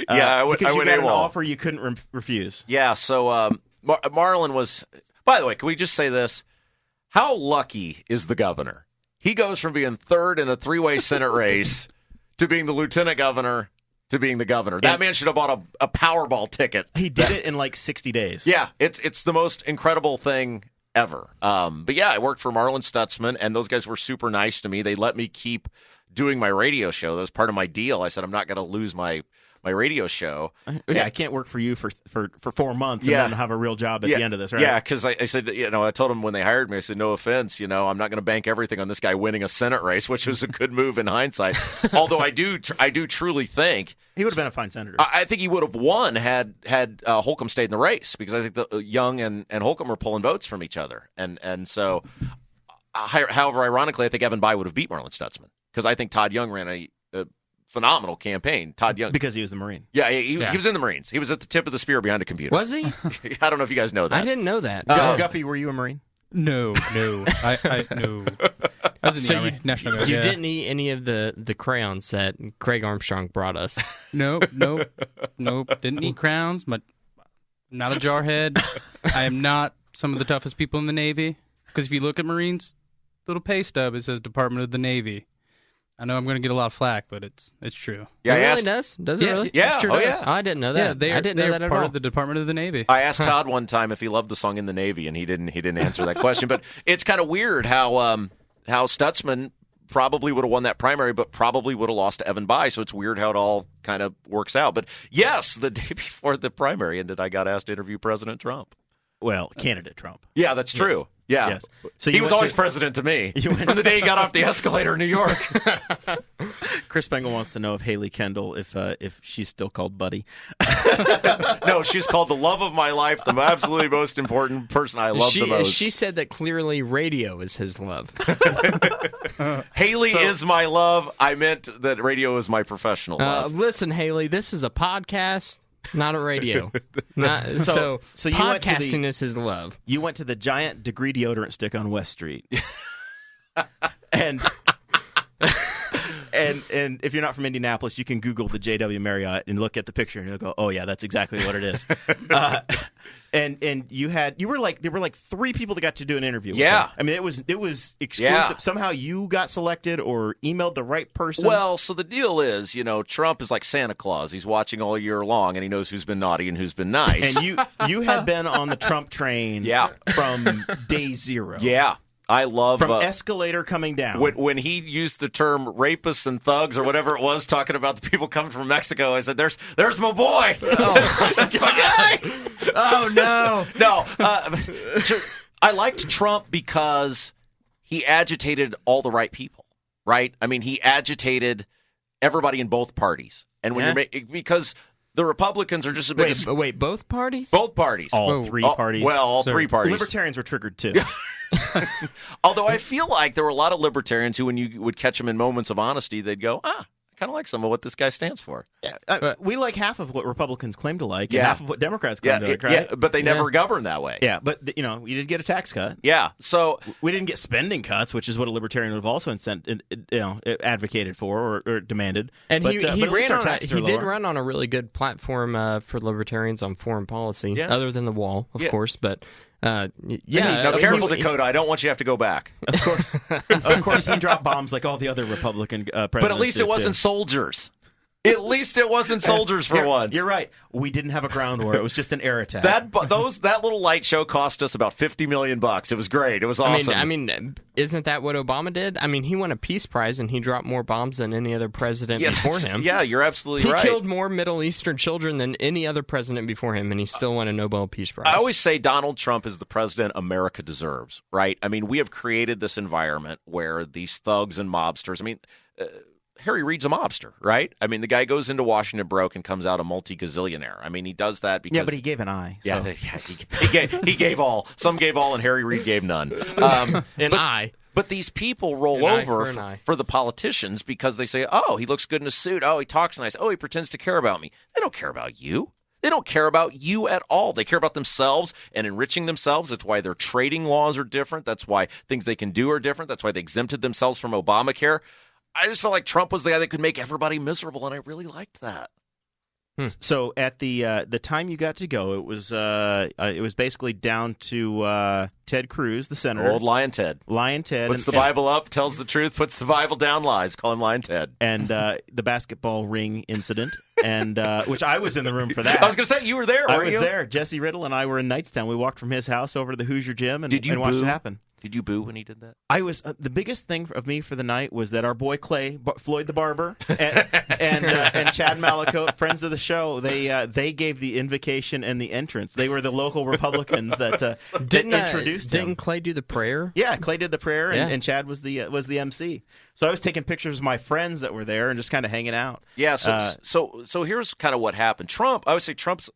I because you went got an AWOL. offer you couldn't refuse. Yeah, so Marlon was. By the way, can we just say this? How lucky is the governor? He goes from being third in a three-way Senate race to being the lieutenant governor to being the governor. That man should have bought a Powerball ticket. He did it in like 60 days. Yeah, it's the most incredible thing ever. But yeah, I worked for Marlon Stutzman, and those guys were super nice to me. They let me keep doing my radio show. That was part of my deal. I said I'm not going to lose my radio show. Yeah, I can't work for you for 4 months and then have a real job at the end of this, right? Yeah, because I said, I told them when they hired me, I said, no offense, I'm not going to bank everything on this guy winning a Senate race, which was a good move in hindsight. Although I do truly think he would have been a fine senator. I think he would have won had Holcomb stayed in the race, because I think the Young and Holcomb were pulling votes from each other, and so. However, ironically, I think Evan Bayh would have beat Marlon Stutzman, because I think Todd Young ran a phenomenal campaign. Todd Young, because he was the Marine. Yeah, he was in the Marines. He was at the tip of the spear behind a computer. Was he? I don't know if you guys know that. I didn't know that. Guffey, were you a Marine? No. I no. I was in the Army, National Guard. You yeah. didn't eat any of the crayons that Craig Armstrong brought us. Nope. Didn't eat crowns, but not a jarhead. I am not some of the toughest people in the Navy. Because if you look at Marines' little pay stub, it says Department of the Navy. I know I'm going to get a lot of flack, but it's true. Yeah, It really does? Does it really? Yeah, It sure oh, does. yeah. Oh, I didn't know that. Yeah, I didn't know that at part all. of the Department of the Navy. I asked Todd one time if he loved the song In the Navy, and he didn't answer that question. But it's kind of weird how Stutzman probably would have won that primary, but probably would have lost to Evan Bayh. So it's weird how it all kind of works out. But yes, the day before the primary ended, I got asked to interview President Trump. Well, candidate Trump. Yeah, that's true. Yes. Yeah. Yes. So he was always president to me. From the day he got off the escalator in New York. Chris Bengal wants to know if Haley Kendall, if she's still called Buddy. No, she's called the love of my life, the absolutely most important person I love the most. She said that clearly radio is his love. Haley is my love. I meant that radio is my professional love. Listen, Haley, this is a podcast. not at radio. So you went to podcasting is his love. You went to the giant Degree deodorant stick on West Street. and if you're not from Indianapolis, you can Google the JW Marriott and look at the picture and you'll go, oh yeah, that's exactly what it is. And there were like 3 people that got to do an interview. With him. I mean, it was exclusive. Yeah. Somehow you got selected or emailed the right person. Well, so the deal is, Trump is like Santa Claus. He's watching all year long, and he knows who's been naughty and who's been nice. And you had been on the Trump train from day zero. Yeah. I love from escalator coming down. When he used the term rapists and thugs or whatever it was, talking about the people coming from Mexico, I said, "There's my boy." Oh, that's my guy. Oh no, no. I liked Trump because he agitated all the right people. Right? I mean, he agitated everybody in both parties, and when because the Republicans are just a bit. Wait, both parties? Both parties. All 3 parties. Well, all 3 parties. Libertarians were triggered too. Although I feel like there were a lot of libertarians who, when you would catch them in moments of honesty, they'd go, I kind of like some of what this guy stands for. Yeah, we like half of what Republicans claim to like and half of what Democrats claim to like, right? Yeah, but they never govern that way. Yeah, but, you did get a tax cut. Yeah, so... We didn't get spending cuts, which is what a libertarian would have also advocated for or demanded. And but, he did run on a really good platform for libertarians on foreign policy, other than the wall, of course, but... Now, careful, Dakota. I don't want you to have to go back. Of course, he dropped bombs like all the other Republican presidents. But at least it wasn't soldiers. At least it wasn't soldiers for once. You're right. We didn't have a ground war. It was just an air attack. That little light show cost us about $50 million. It was great. It was awesome. I mean, isn't that what Obama did? I mean, he won a peace prize and he dropped more bombs than any other president before him. Yeah, you're absolutely right. He killed more Middle Eastern children than any other president before him, and he still won a Nobel Peace Prize. I always say Donald Trump is the president America deserves, right? I mean, we have created this environment where these thugs and mobsters, Harry Reid's a mobster, right? I mean, the guy goes into Washington broke and comes out a multi-gazillionaire. I mean, he does that because... Yeah, but he gave an eye. So. Yeah, he gave all. Some gave all, and Harry Reid gave none. Eye. But these people roll over for the politicians because they say, oh, he looks good in a suit. Oh, he talks nice. Oh, he pretends to care about me. They don't care about you. They don't care about you at all. They care about themselves and enriching themselves. That's why their trading laws are different. That's why things they can do are different. That's why they exempted themselves from Obamacare. I just felt like Trump was the guy that could make everybody miserable, and I really liked that. So at the time you got to go, it was basically down to Ted Cruz, the senator, old Lion Ted. Puts the Bible up, tells the truth, puts the Bible down, lies. Call him Lion Ted. And the basketball ring incident, and which I was in the room for that. I was going to say you were there. I was there. Jesse Riddle and I were in Knightstown. We walked from his house over to the Hoosier Gym and watched it happen. Did you boo when he did that? I was the biggest thing of me for the night was that our boy Clay, Floyd the Barber, and Chad Malacote, friends of the show, they gave the invocation and the entrance. They were the local Republicans that introduced him. Didn't Clay do the prayer? Yeah, Clay did the prayer, and Chad was the MC. So I was taking pictures of my friends that were there and just kind of hanging out. Yeah. So here's kind of what happened. Trump, I would say Trump's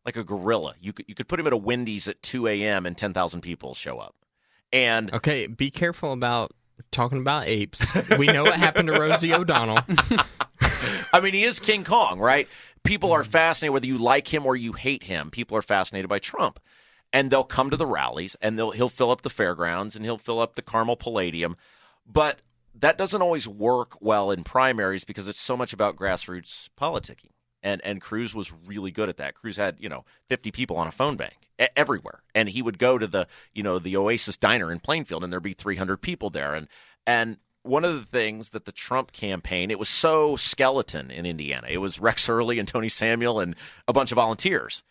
like a gorilla. You could put him at a Wendy's at 2 a.m. and 10,000 people show up. And okay, be careful about talking about apes. We know what happened to Rosie O'Donnell. I mean, he is King Kong, right? People are fascinated, whether you like him or you hate him. People are fascinated by Trump. And they'll come to the rallies, and he'll fill up the fairgrounds, and he'll fill up the Carmel Palladium. But that doesn't always work well in primaries because it's so much about grassroots politicking. And Cruz was really good at that. Cruz had, 50 people on a phone bank everywhere. And he would go to the Oasis Diner in Plainfield, and there'd be 300 people there. And one of the things that the Trump campaign, it was so skeleton in Indiana. It was Rex Hurley and Tony Samuel and a bunch of volunteers.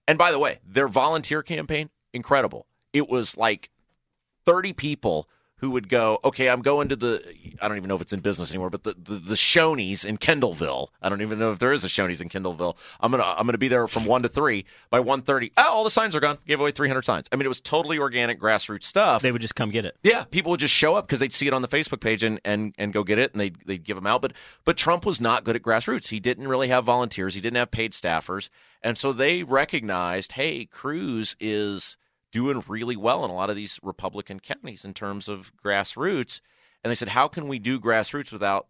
And by the way, their volunteer campaign, incredible. It was like 30 people who would go, okay, I'm going to I don't even know if it's in business anymore, but the Shoney's in Kendallville. I don't even know if there is a Shoney's in Kendallville. I'm gonna be there from 1 to 3. By 1:30, all the signs are gone. Gave away 300 signs. I mean, it was totally organic, grassroots stuff. They would just come get it. Yeah, people would just show up because they'd see it on the Facebook page and go get it, and they'd give them out. But Trump was not good at grassroots. He didn't really have volunteers. He didn't have paid staffers, and so they recognized, hey, Cruz is doing really well in a lot of these Republican counties in terms of grassroots. And they said, how can we do grassroots without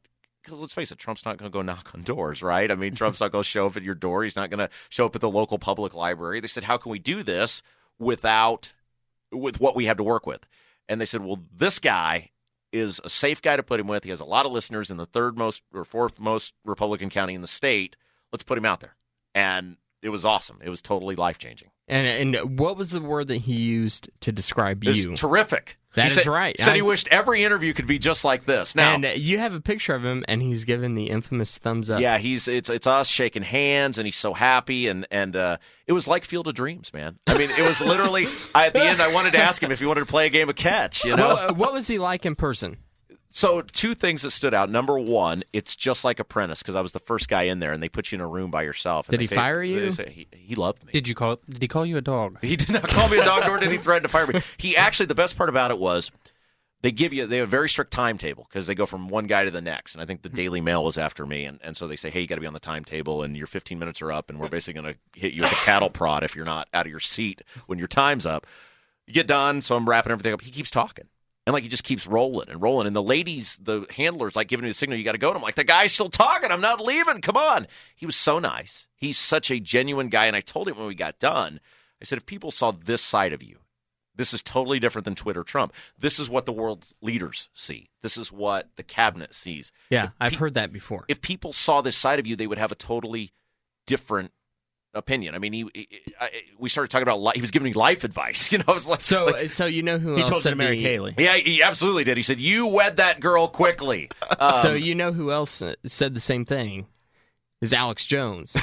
because let's face it, Trump's not going to go knock on doors, right? I mean, Trump's not going to show up at your door. He's not going to show up at the local public library. They said, how can we do this with what we have to work with? And they said, well, this guy is a safe guy to put him with. He has a lot of listeners in the third most or fourth most Republican county in the state. Let's put him out there. And it was awesome. It was totally life-changing. And what was the word that he used to describe you? It's terrific. That is right. He said he wished every interview could be just like this. Now, and you have a picture of him, and he's given the infamous thumbs up. Yeah, it's us shaking hands, and he's so happy, and it was like Field of Dreams, man. I mean, it was literally. At the end, I wanted to ask him if he wanted to play a game of catch. You know, what was he like in person? So 2 things that stood out. Number 1, it's just like Apprentice because I was the first guy in there, and they put you in a room by yourself. Did he fire you? They say, he loved me. Did he call you a dog? He did not call me a dog, nor did he threaten to fire me. He actually, the best part about it was they have a very strict timetable because they go from one guy to the next. And I think the Daily Mail was after me. And so they say, hey, you got to be on the timetable, and your 15 minutes are up, and we're basically going to hit you with a cattle prod if you're not out of your seat when your time's up. You get done, so I'm wrapping everything up. He keeps talking. And, he just keeps rolling and rolling. And the ladies, the handlers, giving me the signal, you got to go. And I'm like, the guy's still talking. I'm not leaving. Come on. He was so nice. He's such a genuine guy. And I told him when we got done, I said, if people saw this side of you, this is totally different than Twitter Trump. This is what the world's leaders see. This is what the cabinet sees. Yeah, I've heard that before. If people saw this side of you, they would have a totally different opinion. I mean, we started talking about he was giving me life advice. You know, it was like so you know who he else told you said to marry Kaylee. Yeah, he absolutely did. He said, "You wed that girl quickly." So you know who else said the same thing? Is Alex Jones.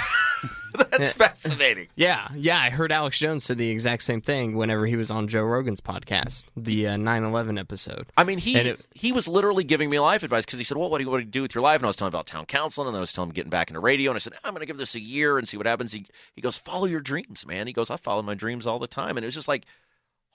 That's fascinating. Yeah. I heard Alex Jones said the exact same thing whenever he was on Joe Rogan's podcast, the 9/11 episode. I mean, he was literally giving me life advice because he said, well, what do you do with your life? And I was telling him about town council, and then I was telling him getting back into radio, and I said, I'm going to give this a year and see what happens. He goes, follow your dreams, man. He goes, I follow my dreams all the time. And it was just like,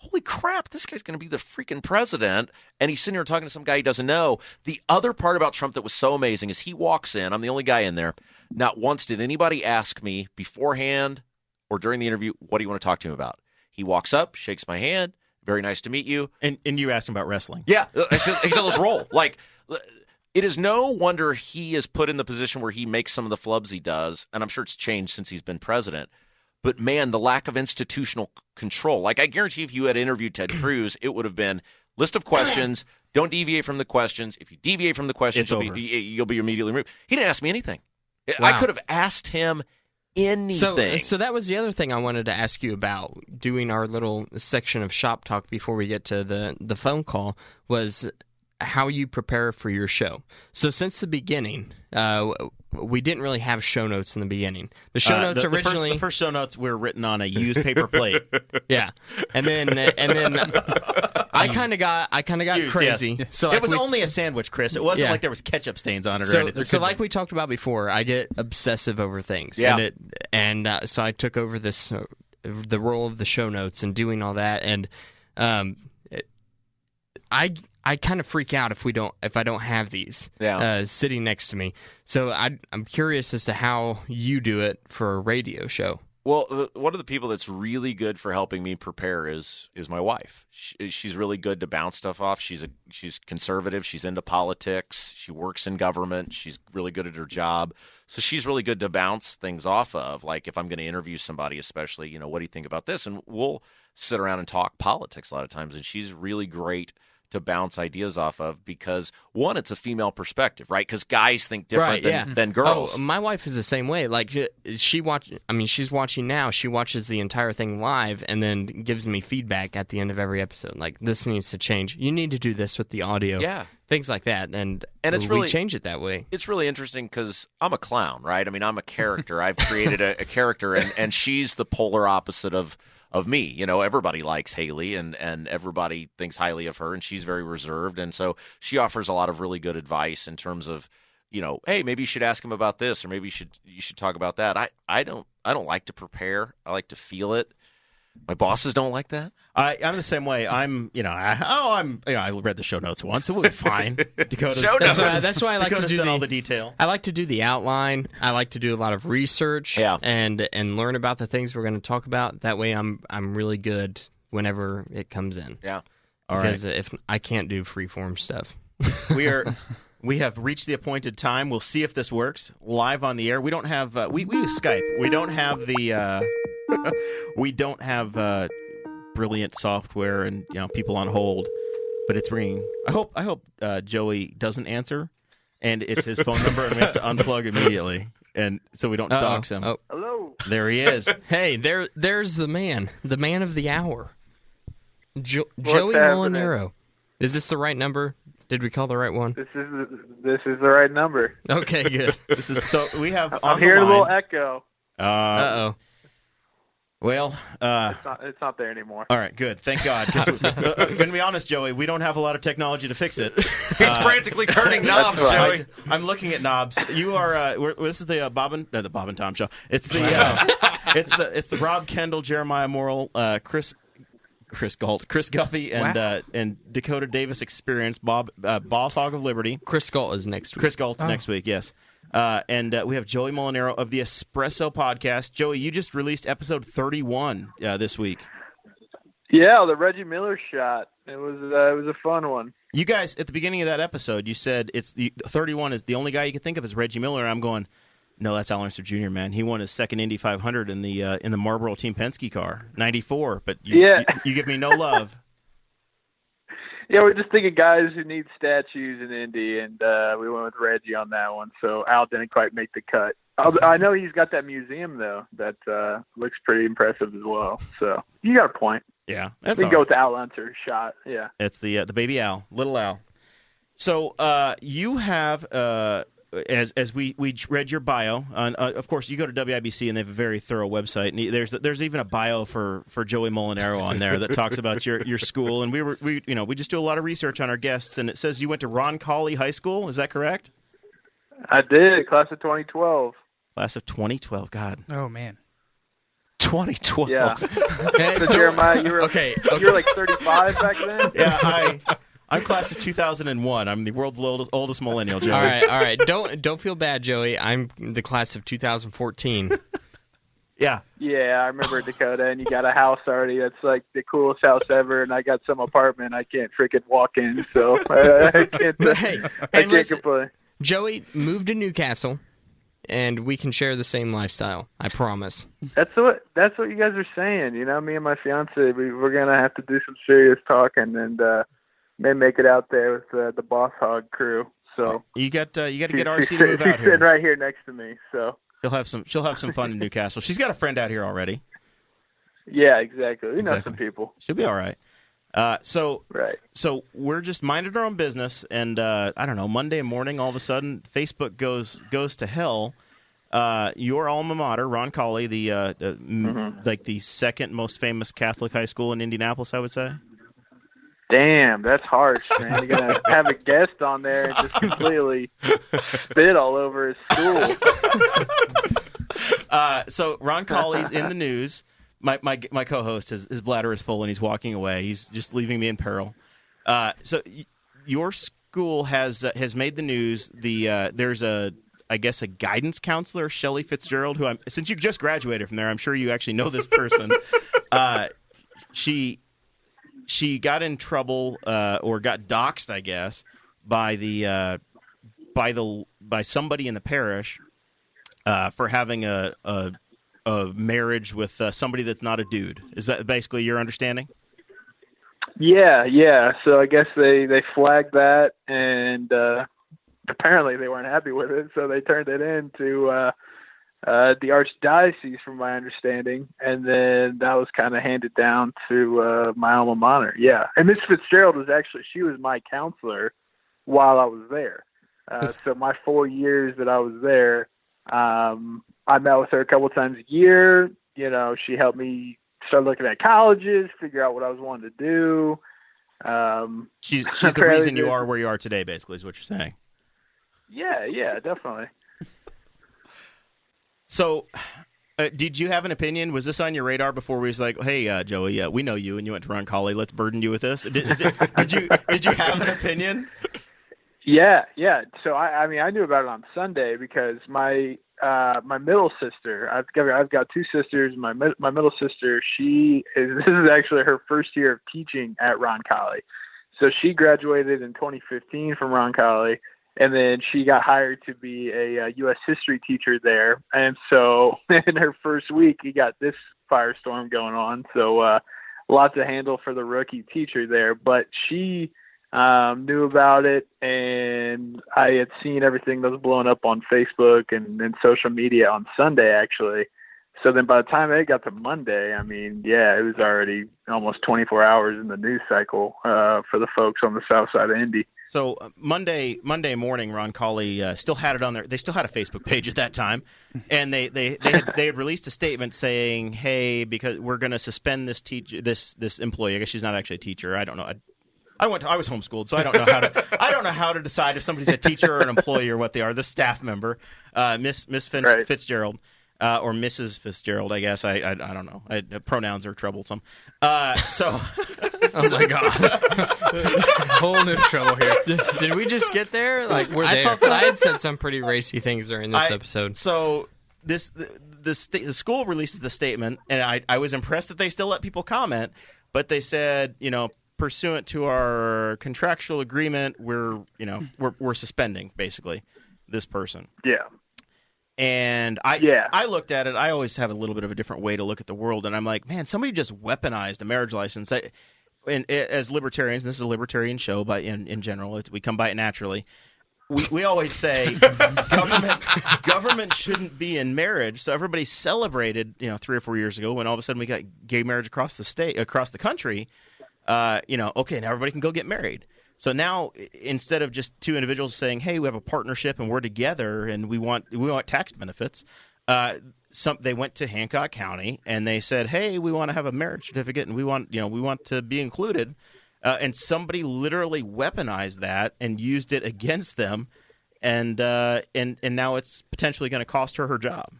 holy crap, this guy's going to be the freaking president. And he's sitting here talking to some guy he doesn't know. The other part about Trump that was so amazing is he walks in. I'm the only guy in there. Not once did anybody ask me beforehand or during the interview, what do you want to talk to him about? He walks up, shakes my hand. Very nice to meet you. And you asked him about wrestling. Yeah. He said, let's roll. It is no wonder he is put in the position where he makes some of the flubs he does. And I'm sure it's changed since he's been president. But, man, the lack of institutional control. I guarantee if you had interviewed Ted Cruz, it would have been list of questions. Don't deviate from the questions. If you deviate from the questions, you'll be immediately removed. He didn't ask me anything. Wow. I could have asked him anything. So that was the other thing I wanted to ask you about, doing our little section of shop talk before we get to the phone call, was how you prepare for your show. So since the beginning, we didn't really have show notes in the beginning. The show notes originally, the first show notes were written on a used paper plate. Yeah, and then I kind of got crazy. Yes. So it was only a sandwich, Chris. It wasn't like there was ketchup stains on it or anything. So like we talked about before, I get obsessive over things. Yeah. So I took over the role of the show notes and doing all that, and I kind of freak out if I don't have these sitting next to me. So I'm curious as to how you do it for a radio show. Well, one of the people that's really good for helping me prepare is my wife. She's really good to bounce stuff off. She's conservative. She's into politics. She works in government. She's really good at her job. So she's really good to bounce things off of. Like if I'm going to interview somebody, especially, what do you think about this? And we'll sit around and talk politics a lot of times. And she's really great to bounce ideas off of because, one, it's a female perspective, right? Because guys think different than girls. Oh, my wife is the same way. Like, she's watching now. She watches the entire thing live and then gives me feedback at the end of every episode. Like, this needs to change. You need to do this with the audio. Yeah. Things like that. And we change it that way. It's really interesting because I'm a clown, right? I mean, I'm a character. I've created a character, and she's the polar opposite of me. Everybody likes Haley and everybody thinks highly of her, and she's very reserved. And so she offers a lot of really good advice in terms of, hey, maybe you should ask him about this, or maybe you should talk about that. I don't like to prepare. I like to feel it. My bosses don't like that. I'm the same way. I read the show notes once. It was fine. Dakota's that's why I like Dakota's to do all the detail. I like to do the outline. I like to do a lot of research and learn about the things we're going to talk about. That way I'm really good whenever it comes in. Yeah. Because if I can't do freeform stuff. We are We have reached the appointed time. We'll see if this works live on the air. We don't have we use Skype. We don't have the we don't have brilliant software and people on hold, but it's ringing. I hope Joey doesn't answer, and it's his phone number, and we have to unplug immediately, and so we don't dox him. Oh. Hello. There he is. Hey, there's the man of the hour, Joey happening? Molinaro. Is this the right number? Did we call the right one? This is the right number. Okay, good. This is so we have on I'm the hearing a line. little echo. Uh-oh. Well, It's not there anymore. all right, good. Thank God. 'Cause gonna be honest, Joey, we don't have a lot of technology to fix it. He's frantically turning knobs, That's Joey. right. I'm looking at knobs. You are. This is the Bob and Tom show. It's the it's the Rob Kendall, Jeremiah Morrell, Chris Galt, Chris Guffey, and Dakota Davis experience. Boss Hog of Liberty. Chris Galt is next week. Chris Galt's next week. Yes. And we have Joey Molinaro of the Espresso Podcast. Joey, you just released episode 31 this week. Yeah, the Reggie Miller shot. It was a fun one. You guys, at the beginning of that episode, you said it's the 31 is the only guy you could think of as Reggie Miller. And I'm going, no, that's Al Unser Jr., man. He won his second Indy 500 in the Marlboro Team Penske car, 94. But you give me no love. Yeah, we're just thinking guys who need statues in Indy, and we went with Reggie on that one. So Al didn't quite make the cut. I know he's got that museum though that looks pretty impressive as well. So you got a point. Yeah, We that's can all go right. with the Al Unser shot. Yeah. It's the baby Al, little Al. So you have as we read your bio, of course you go to WIBC and they have a very thorough website. And there's even a bio for Joey Molinaro on there that talks about your school. And we just do a lot of research on our guests, and it says you went to Roncalli High School. Is that correct? I did. Class of 2012. Class of 2012. God, Oh man. 2012. Yeah. Hey, So Jeremiah, you were Okay. you were like 35 back then. Yeah, I'm class of 2001. I'm the world's oldest millennial, Joey. All right. Don't feel bad, Joey. I'm the class of 2014. Yeah. Yeah, I remember Dakota, and you got a house already. That's like the coolest house ever, and I got some apartment I can't freaking walk in, so I can't. Hey, I can't listen, complain. Joey, move to Newcastle, and we can share the same lifestyle. I promise. That's what you guys are saying. You know, me and my fiance, we're gonna have to do some serious talking, and may make it out there with the Boss Hog crew. So You got to get RC she's to move out sitting here. right here next to me. So She'll have some fun in Newcastle. She's got a friend out here already. yeah, exactly. We know Exactly. some people. She'll be all right. So we're just minding our own business, and I don't know. Monday morning, all of a sudden, Facebook goes to hell. Your alma mater, Roncalli, like the second most famous Catholic high school in Indianapolis, I would say. Damn, that's harsh, man. You're gonna have a guest on there and just completely spit all over his school. So Roncalli's in the news. My co-host, his bladder is full and he's walking away. He's just leaving me in peril. So your school has made the news. There's a guidance counselor, Shelley Fitzgerald, who since you just graduated from there, I'm sure you actually know this person. She got in trouble or got doxxed, I guess, by somebody in the parish for having a marriage with somebody that's not a dude. Is that basically your understanding? Yeah. So I guess they flagged that, and apparently they weren't happy with it, so they turned it in to the archdiocese, from my understanding, and then that was kind of handed down to my alma mater. Yeah, and Miss Fitzgerald was my counselor while I was there. So my 4 years that I was there, I met with her a couple times a year. You know, she helped me start looking at colleges, figure out what I was wanting to do. She's the reason you are where you are today, basically, is what you're saying. Yeah, definitely. So, did you have an opinion? Was this on your radar before we was like, hey, Joey, we know you and you went to Roncalli. Let's burden you with this. Did you have an opinion? Yeah. So I mean, I knew about it on Sunday because my middle sister. I've got two sisters. My middle sister. This is actually her first year of teaching at Roncalli. So she graduated in 2015 from Roncalli, And then she got hired to be a U.S. history teacher there. And so in her first week, you got this firestorm going on. So lots to handle for the rookie teacher there. But she knew about it, and I had seen everything that was blowing up on Facebook and social media on Sunday, actually. So then by the time it got to Monday, I mean, yeah, it was already almost 24 hours in the news cycle for the folks on the south side of Indy. So Monday morning, Roncalli still had it on there. They still had a Facebook page at that time, and they had released a statement saying, "Hey, because we're going to suspend this this employee. I guess she's not actually a teacher. I don't know. I was homeschooled, so I don't know how to decide if somebody's a teacher or an employee or what they are. The staff member, Miss Right. Fitzgerald." Or Mrs. Fitzgerald, I guess. I don't know. Pronouns are troublesome. So, Oh my God! Whole new trouble here. Did we just get there? Like, We're I there. thought that I had said some pretty racy things during this episode. So the school releases the statement, and I was impressed that they still let people comment, but they said, pursuant to our contractual agreement, we're suspending basically this person. Yeah. And I looked at it. I always have a little bit of a different way to look at the world, and I'm like, man, somebody just weaponized a marriage license. And as libertarians, and this is a libertarian show, but in general, we come by it naturally. We always say government shouldn't be in marriage. So everybody celebrated, 3 or 4 years ago when all of a sudden we got gay marriage across the country. Okay, now everybody can go get married. So now, instead of just two individuals saying, "Hey, we have a partnership and we're together and we want tax benefits," they went to Hancock County and they said, "Hey, we want to have a marriage certificate and we want to be included." And somebody literally weaponized that and used it against them, and now it's potentially going to cost her job.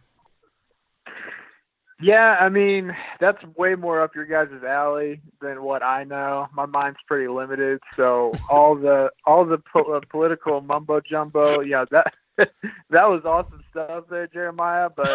Yeah, I mean, that's way more up your guys' alley than what I know. My mind's pretty limited, so all the political mumbo jumbo, yeah, that was awesome stuff there, Jeremiah. But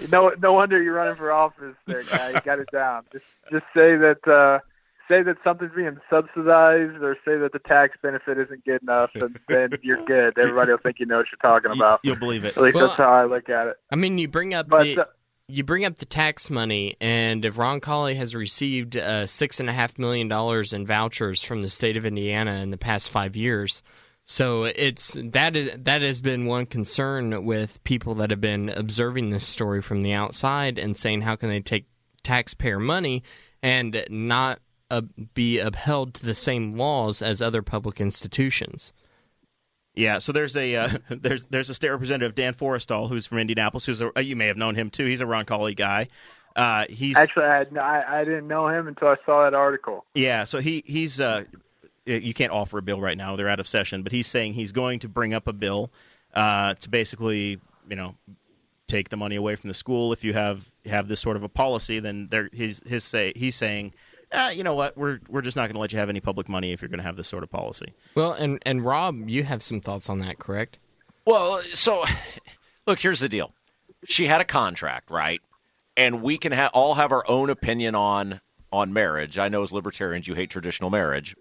no wonder you're running for office there, guy. You got it down. Just say that something's being subsidized, or say that the tax benefit isn't good enough, and then you're good. Everybody will think you know what you're talking about. You'll believe it. At least that's how I look at it. I mean, you bring up the tax money, and if Roncalli has received $6.5 million in vouchers from the state of Indiana in the past 5 years, so that has been one concern with people that have been observing this story from the outside and saying, how can they take taxpayer money and not be upheld to the same laws as other public institutions? Yeah, so there's a state representative, Dan Forrestal, who's from Indianapolis. You may have known him too. He's a Roncalli guy. He's actually I didn't know him until I saw that article. Yeah, so he's you can't offer a bill right now; they're out of session. But he's saying he's going to bring up a bill to basically, take the money away from the school. If you have this sort of a policy, then he's saying, you know what, we're just not going to let you have any public money if you're going to have this sort of policy. Well, and Rob, you have some thoughts on that, correct? Well, so look, here's the deal. She had a contract, right? And we can all have our own opinion on marriage. I know as libertarians you hate traditional marriage.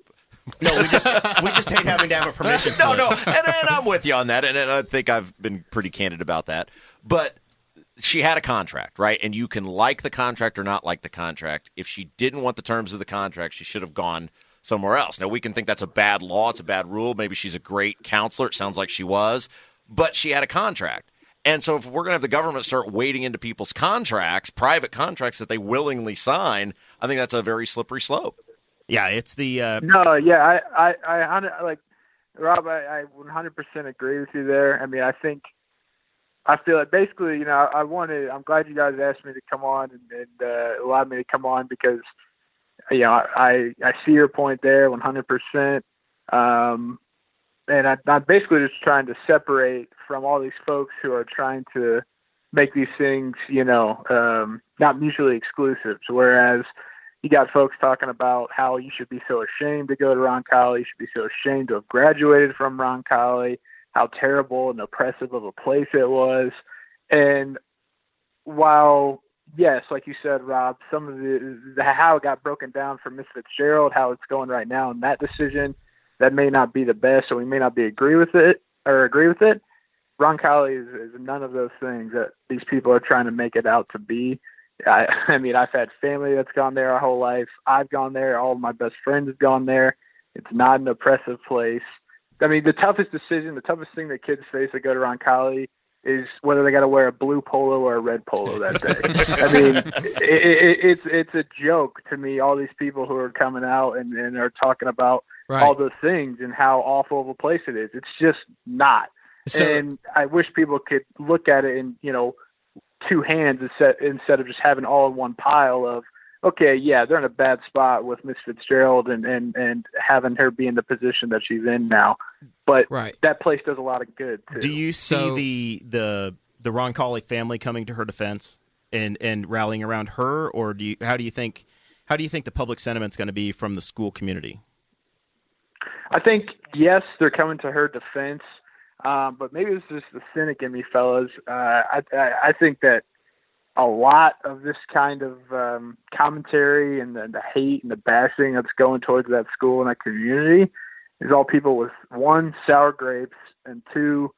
No, we just hate having to have a permission slip. No, and I'm with you on that, and I think I've been pretty candid about that. But she had a contract, right? And you can like the contract or not like the contract. If she didn't want the terms of the contract, she should have gone somewhere else. Now, we can think that's a bad law, it's a bad rule. Maybe she's a great counselor. It sounds like she was. But she had a contract. And so if we're going to have the government start wading into people's contracts, private contracts that they willingly sign, I think that's a very slippery slope. Yeah, it's the No, yeah, I like Rob. I 100% agree with you there. I mean, I feel like basically, I'm glad you guys asked me to come on and allowed me to come on because, I see your point there 100%. And I'm basically just trying to separate from all these folks who are trying to make these things, not mutually exclusive. So whereas you got folks talking about how you should be so ashamed to go to Roncalli, you should be so ashamed to have graduated from Roncalli, how terrible and oppressive of a place it was. And while, yes, like you said, Rob, some of the how it got broken down for Miss Fitzgerald, how it's going right now in that decision, that may not be the best, or we may not agree with it. Roncalli is none of those things that these people are trying to make it out to be. I mean, I've had family that's gone there our whole life. I've gone there. All of my best friends have gone there. It's not an oppressive place. I mean, the toughest thing that kids face that go to Roncalli is whether they got to wear a blue polo or a red polo that day. I mean, it's a joke to me, all these people who are coming out and are talking about all those things and how awful of a place it is. It's just not. And I wish people could look at it in, two hands instead of just having all in one pile of, okay, yeah, they're in a bad spot with Miss Fitzgerald and having her be in the position that she's in now. But that place does a lot of good, too. Do you see the Roncalli family coming to her defense and rallying around her, or how do you think the public sentiment's going to be from the school community? I think, yes, they're coming to her defense. But maybe it's just the cynic in me, fellas. I think that a lot of this kind of commentary and the hate and the bashing that's going towards that school and that community is all people with, one, sour grapes, and two,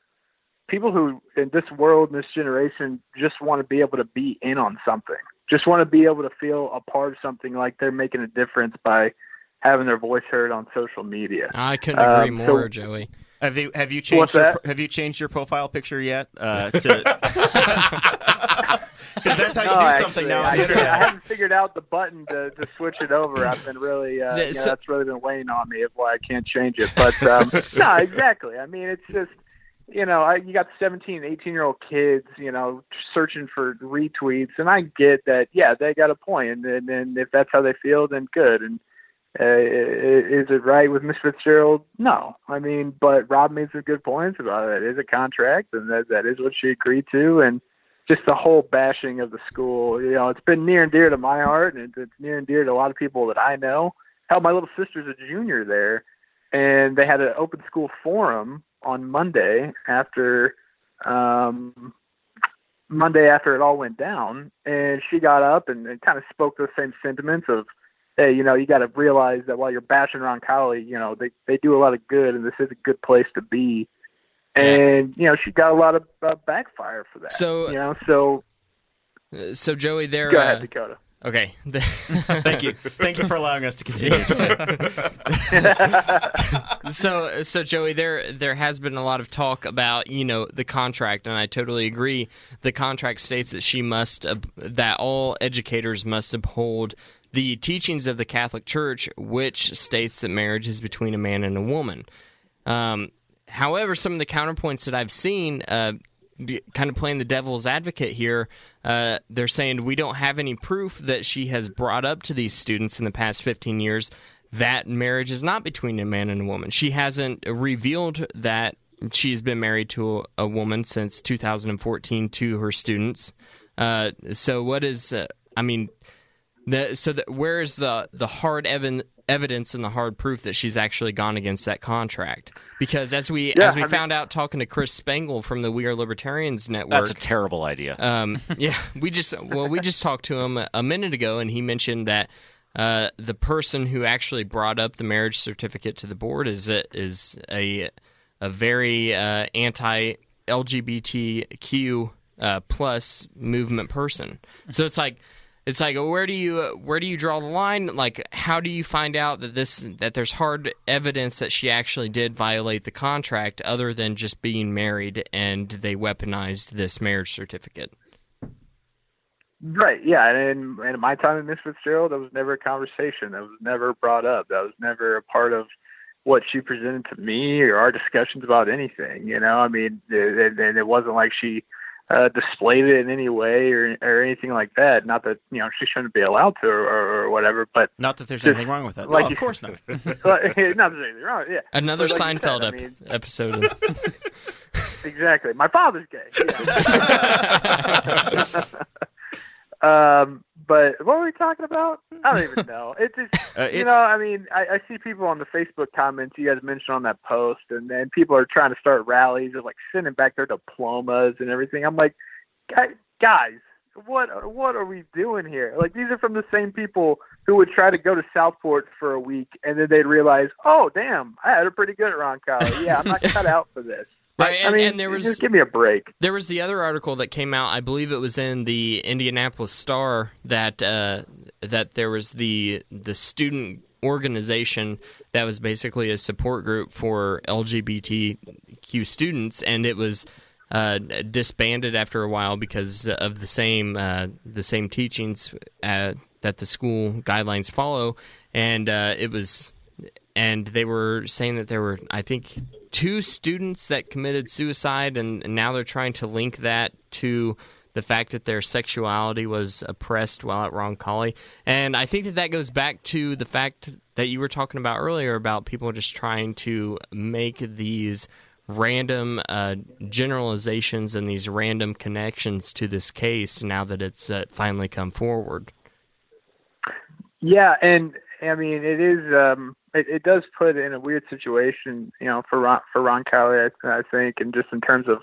people who in this world, in this generation, just want to be able to be in on something, just want to be able to feel a part of something, like they're making a difference by having their voice heard on social media. I couldn't agree more, Joey. Have you changed your profile picture yet? Because that's how you do something now on the internet. I haven't figured out the button to switch it over. I've been really that's really been weighing on me of why I can't change it. But no, exactly. I mean, it's just you got 17, 18-year-old kids, searching for retweets, and I get that. Yeah, they got a point, and if that's how they feel, then good. And is it right with Miss Fitzgerald? No. I mean, but Rob made some good points about it. It is a contract, and that is what she agreed to. And just the whole bashing of the school, it's been near and dear to my heart, and it's near and dear to a lot of people that I know. Hell, my little sister's a junior there, and they had an open school forum on Monday after it all went down, and she got up and kind of spoke those same sentiments of, hey, you got to realize that while you're bashing Roncalli, they do a lot of good, and this is a good place to be. And, she got a lot of backfire for that. So Joey, there. Go ahead, Dakota. Okay. Thank you for allowing us to continue. So Joey, there has been a lot of talk about the contract, and I totally agree. The contract states that that all educators must uphold the teachings of the Catholic Church, which states that marriage is between a man and a woman. However, some of the counterpoints that I've seen, kind of playing the devil's advocate here, they're saying we don't have any proof that she has brought up to these students in the past 15 years that marriage is not between a man and a woman. She hasn't revealed that she's been married to a woman since 2014 to her students. So what is, where is the hard evidence and the hard proof that she's actually gone against that contract? Because as we found out talking to Chris Spangle from the We Are Libertarians network, that's a terrible idea. We just talked to him a minute ago, and he mentioned that the person who actually brought up the marriage certificate to the board is a very anti-LGBTQ plus movement person. So it's like, where do you draw the line? Like, how do you find out that there's hard evidence that she actually did violate the contract, other than just being married and they weaponized this marriage certificate? Right. Yeah. And in my time in Miss Fitzgerald, that was never a conversation. That was never brought up. That was never a part of what she presented to me or our discussions about anything. I mean, and it wasn't like she displayed it in any way or anything like that. Not that she shouldn't be allowed to or whatever, but not that there's anything wrong with that. Like no, of course not. Not that there's anything wrong. Yeah, another Seinfeld episode. Exactly. My father's gay. Yeah. But what were we talking about? I don't even know. It's just, I mean, I see people on the Facebook comments you guys mentioned on that post, and then people are trying to start rallies or like sending back their diplomas and everything. I'm like, guys, what are we doing here? Like, these are from the same people who would try to go to Southport for a week, and then they'd realize, oh, damn, I had it pretty good at Roncalli. Yeah, I'm not cut out for this. Right, I mean, and there was, just give me a break. There was the other article that came out. I believe it was in the Indianapolis Star that there was the student organization that was basically a support group for LGBTQ students, and it was disbanded after a while because of the same teachings that the school guidelines follow, and they were saying that there were, I think, 2 students that committed suicide, and now they're trying to link that to the fact that their sexuality was oppressed while at Roncalli. And I think that goes back to the fact that you were talking about earlier about people just trying to make these random generalizations and these random connections to this case now that it's finally come forward. Yeah, and I mean, it is. It does put it in a weird situation, for Roncalli, I think, and just in terms of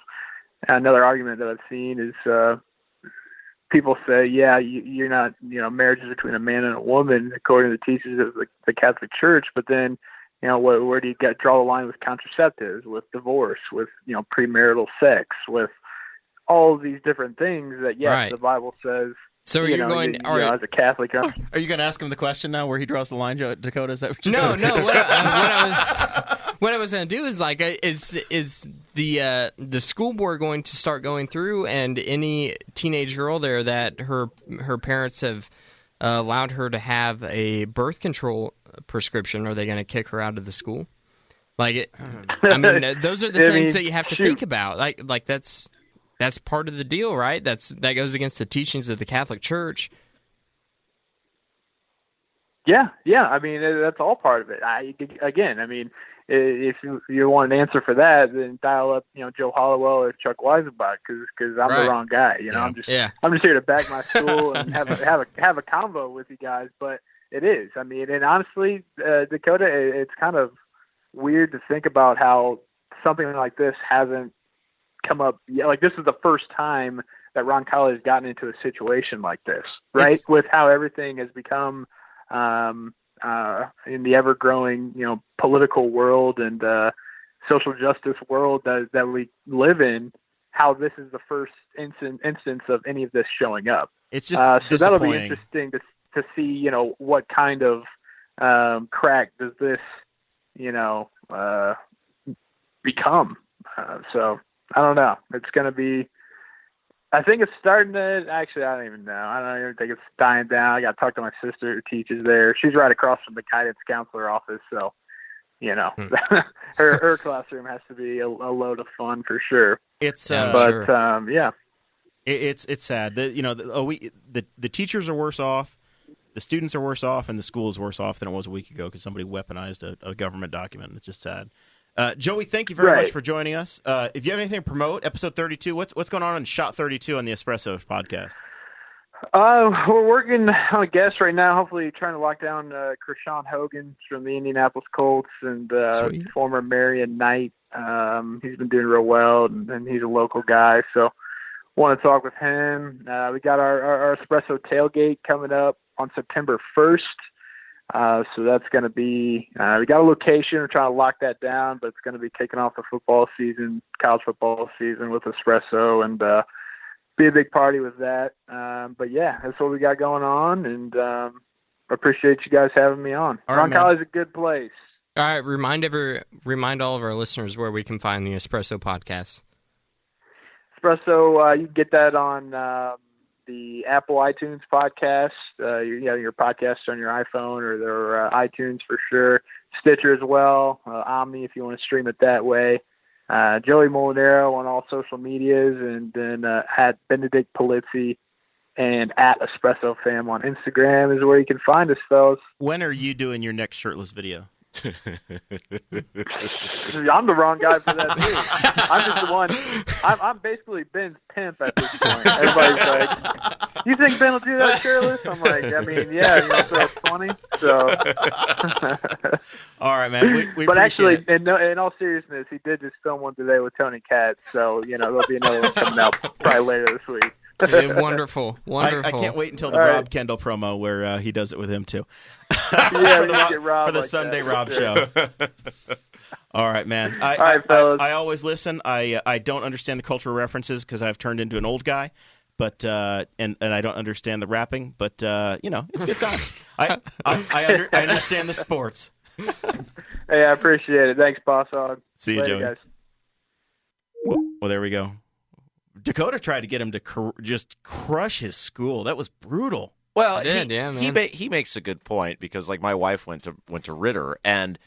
another argument that I've seen is people say, yeah, you're not, marriage is between a man and a woman according to the teachings of the Catholic Church, but then, where do you draw the line with contraceptives, with divorce, with premarital sex, with all of these different things that yes, right. The Bible says. So you're going as a Catholic. Are you going to ask him the question now, where he draws the line, Dakota? Is that what you're No. doing? What I was going to do is is the school board going to start going through, and any teenage girl there that her parents have allowed her to have a birth control prescription, are they going to kick her out of the school? Those are the things that you have to think about. Like that's part of the deal, right? That goes against the teachings of the Catholic Church. Yeah. I mean, that's all part of it. If you want an answer for that, then dial up, Joe Hollowell or Chuck Weisenbach, because I'm the wrong guy. I'm just here to back my school and have a convo with you guys. But it is. I mean, and honestly, Dakota, it's kind of weird to think about how something like this hasn't come up. Like, this is the first time that Roncalli has gotten into a situation like this, right? With how everything has become in the ever-growing, political world and social justice world that we live in, how this is the first instance of any of this showing up. It's just so that'll be interesting to see, what kind of crack does this, become. So I don't know. It's going to be. I think it's starting to. Actually, I don't even know. I don't even think it's dying down. I got to talk to my sister who teaches there. She's right across from the guidance counselor office, so her classroom has to be a load of fun for sure. It's yeah. It's sad that the teachers are worse off, the students are worse off, and the school is worse off than it was a week ago because somebody weaponized a government document. It's just sad. Joey, thank you very much for joining us. If you have anything to promote, episode 32, what's going on in Shot 32 on the Espresso podcast? We're working on a guest right now, hopefully trying to lock down Krishan Hogan from the Indianapolis Colts and former Marion Knight. He's been doing real well, and he's a local guy, so want to talk with him. We got our Espresso tailgate coming up on September 1st. So that's going to be, we got a location, we're trying to lock that down, but it's going to be kicking off the football season, college football season with Espresso, and be a big party with that. But yeah, that's what we got going on, and I appreciate you guys having me on. Roncalli is a good place. All right, remind all of our listeners where we can find the Espresso podcast. Espresso, you can get that on the Apple iTunes podcast, your podcast on your iPhone or their iTunes for sure. Stitcher as well, Omni if you want to stream it that way. Joey Molinaro on all social medias, and then at Benedict Polizzi and at Espresso Fam on Instagram is where you can find us, fellas. When are you doing your next shirtless video? I'm the wrong guy for that too. I'm just the one. I'm basically Ben's pimp at this point. Everybody's like, "You think Ben will do that shirtless?" I'm like, "I mean, yeah, so it's funny." So, all right, man. We but actually, it. in all seriousness, he did just film one today with Tony Katz. So there'll be another one coming out probably later this week. Wonderful. I can't wait until the All right. Rob Kendall promo where he does it with him too. Yeah, for you the, get Rob for the like Sunday that. Rob show. All right, man. All right, fellas. I always listen. I don't understand the cultural references because I've turned into an old guy, but and I don't understand the rapping. But it's a good time. I understand the sports. Hey, I appreciate it. Thanks, Boss Hog. See you, Later, Joey. guys. Well, there we go. Dakota tried to get him to just crush his school. That was brutal. Well, Yeah, man. he makes a good point because, like, my wife went to Ritter, and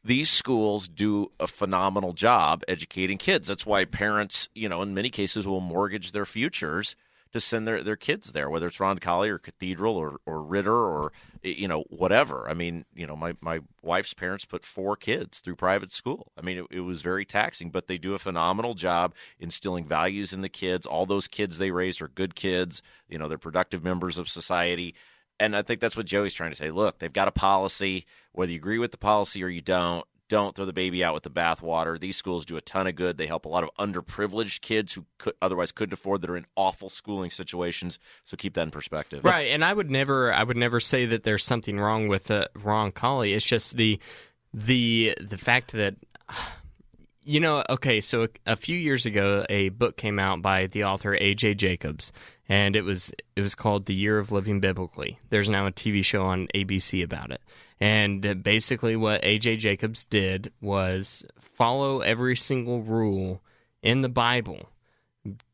these schools do a phenomenal job educating kids. That's why parents, in many cases, will mortgage their futures to send their kids there, whether it's Roncalli or Cathedral or Ritter or whatever. I mean, my wife's parents put 4 kids through private school. I mean, it was very taxing, but they do a phenomenal job instilling values in the kids. All those kids they raise are good kids. They're productive members of society. And I think that's what Joey's trying to say. Look, they've got a policy. Whether you agree with the policy or you don't throw the baby out with the bathwater. These schools do a ton of good. They help a lot of underprivileged kids who otherwise couldn't afford that are in awful schooling situations. So keep that in perspective. Right, and I would never say that there's something wrong with Roncalli. It's just the fact that okay, so a few years ago, a book came out by the author A.J. Jacobs, and it was called The Year of Living Biblically. There's now a TV show on ABC about it. And basically what A.J. Jacobs did was follow every single rule in the Bible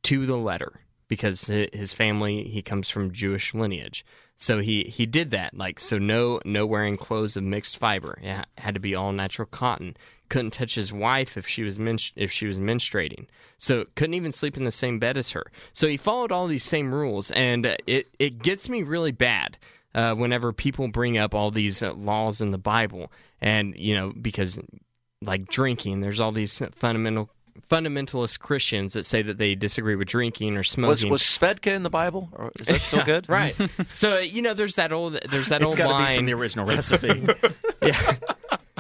to the letter because his family, he comes from Jewish lineage. So he did that. No wearing clothes of mixed fiber. It had to be all natural cotton. Couldn't touch his wife if she was menstruating. So couldn't even sleep in the same bed as her. So he followed all these same rules, and it gets me really bad whenever people bring up all these laws in the Bible, and because like drinking, there's all these fundamentalist Christians that say that they disagree with drinking or smoking. Was Svedka in the Bible? Or is that still good? Right. So there's that old It's old got to be line from the original recipe. Yeah.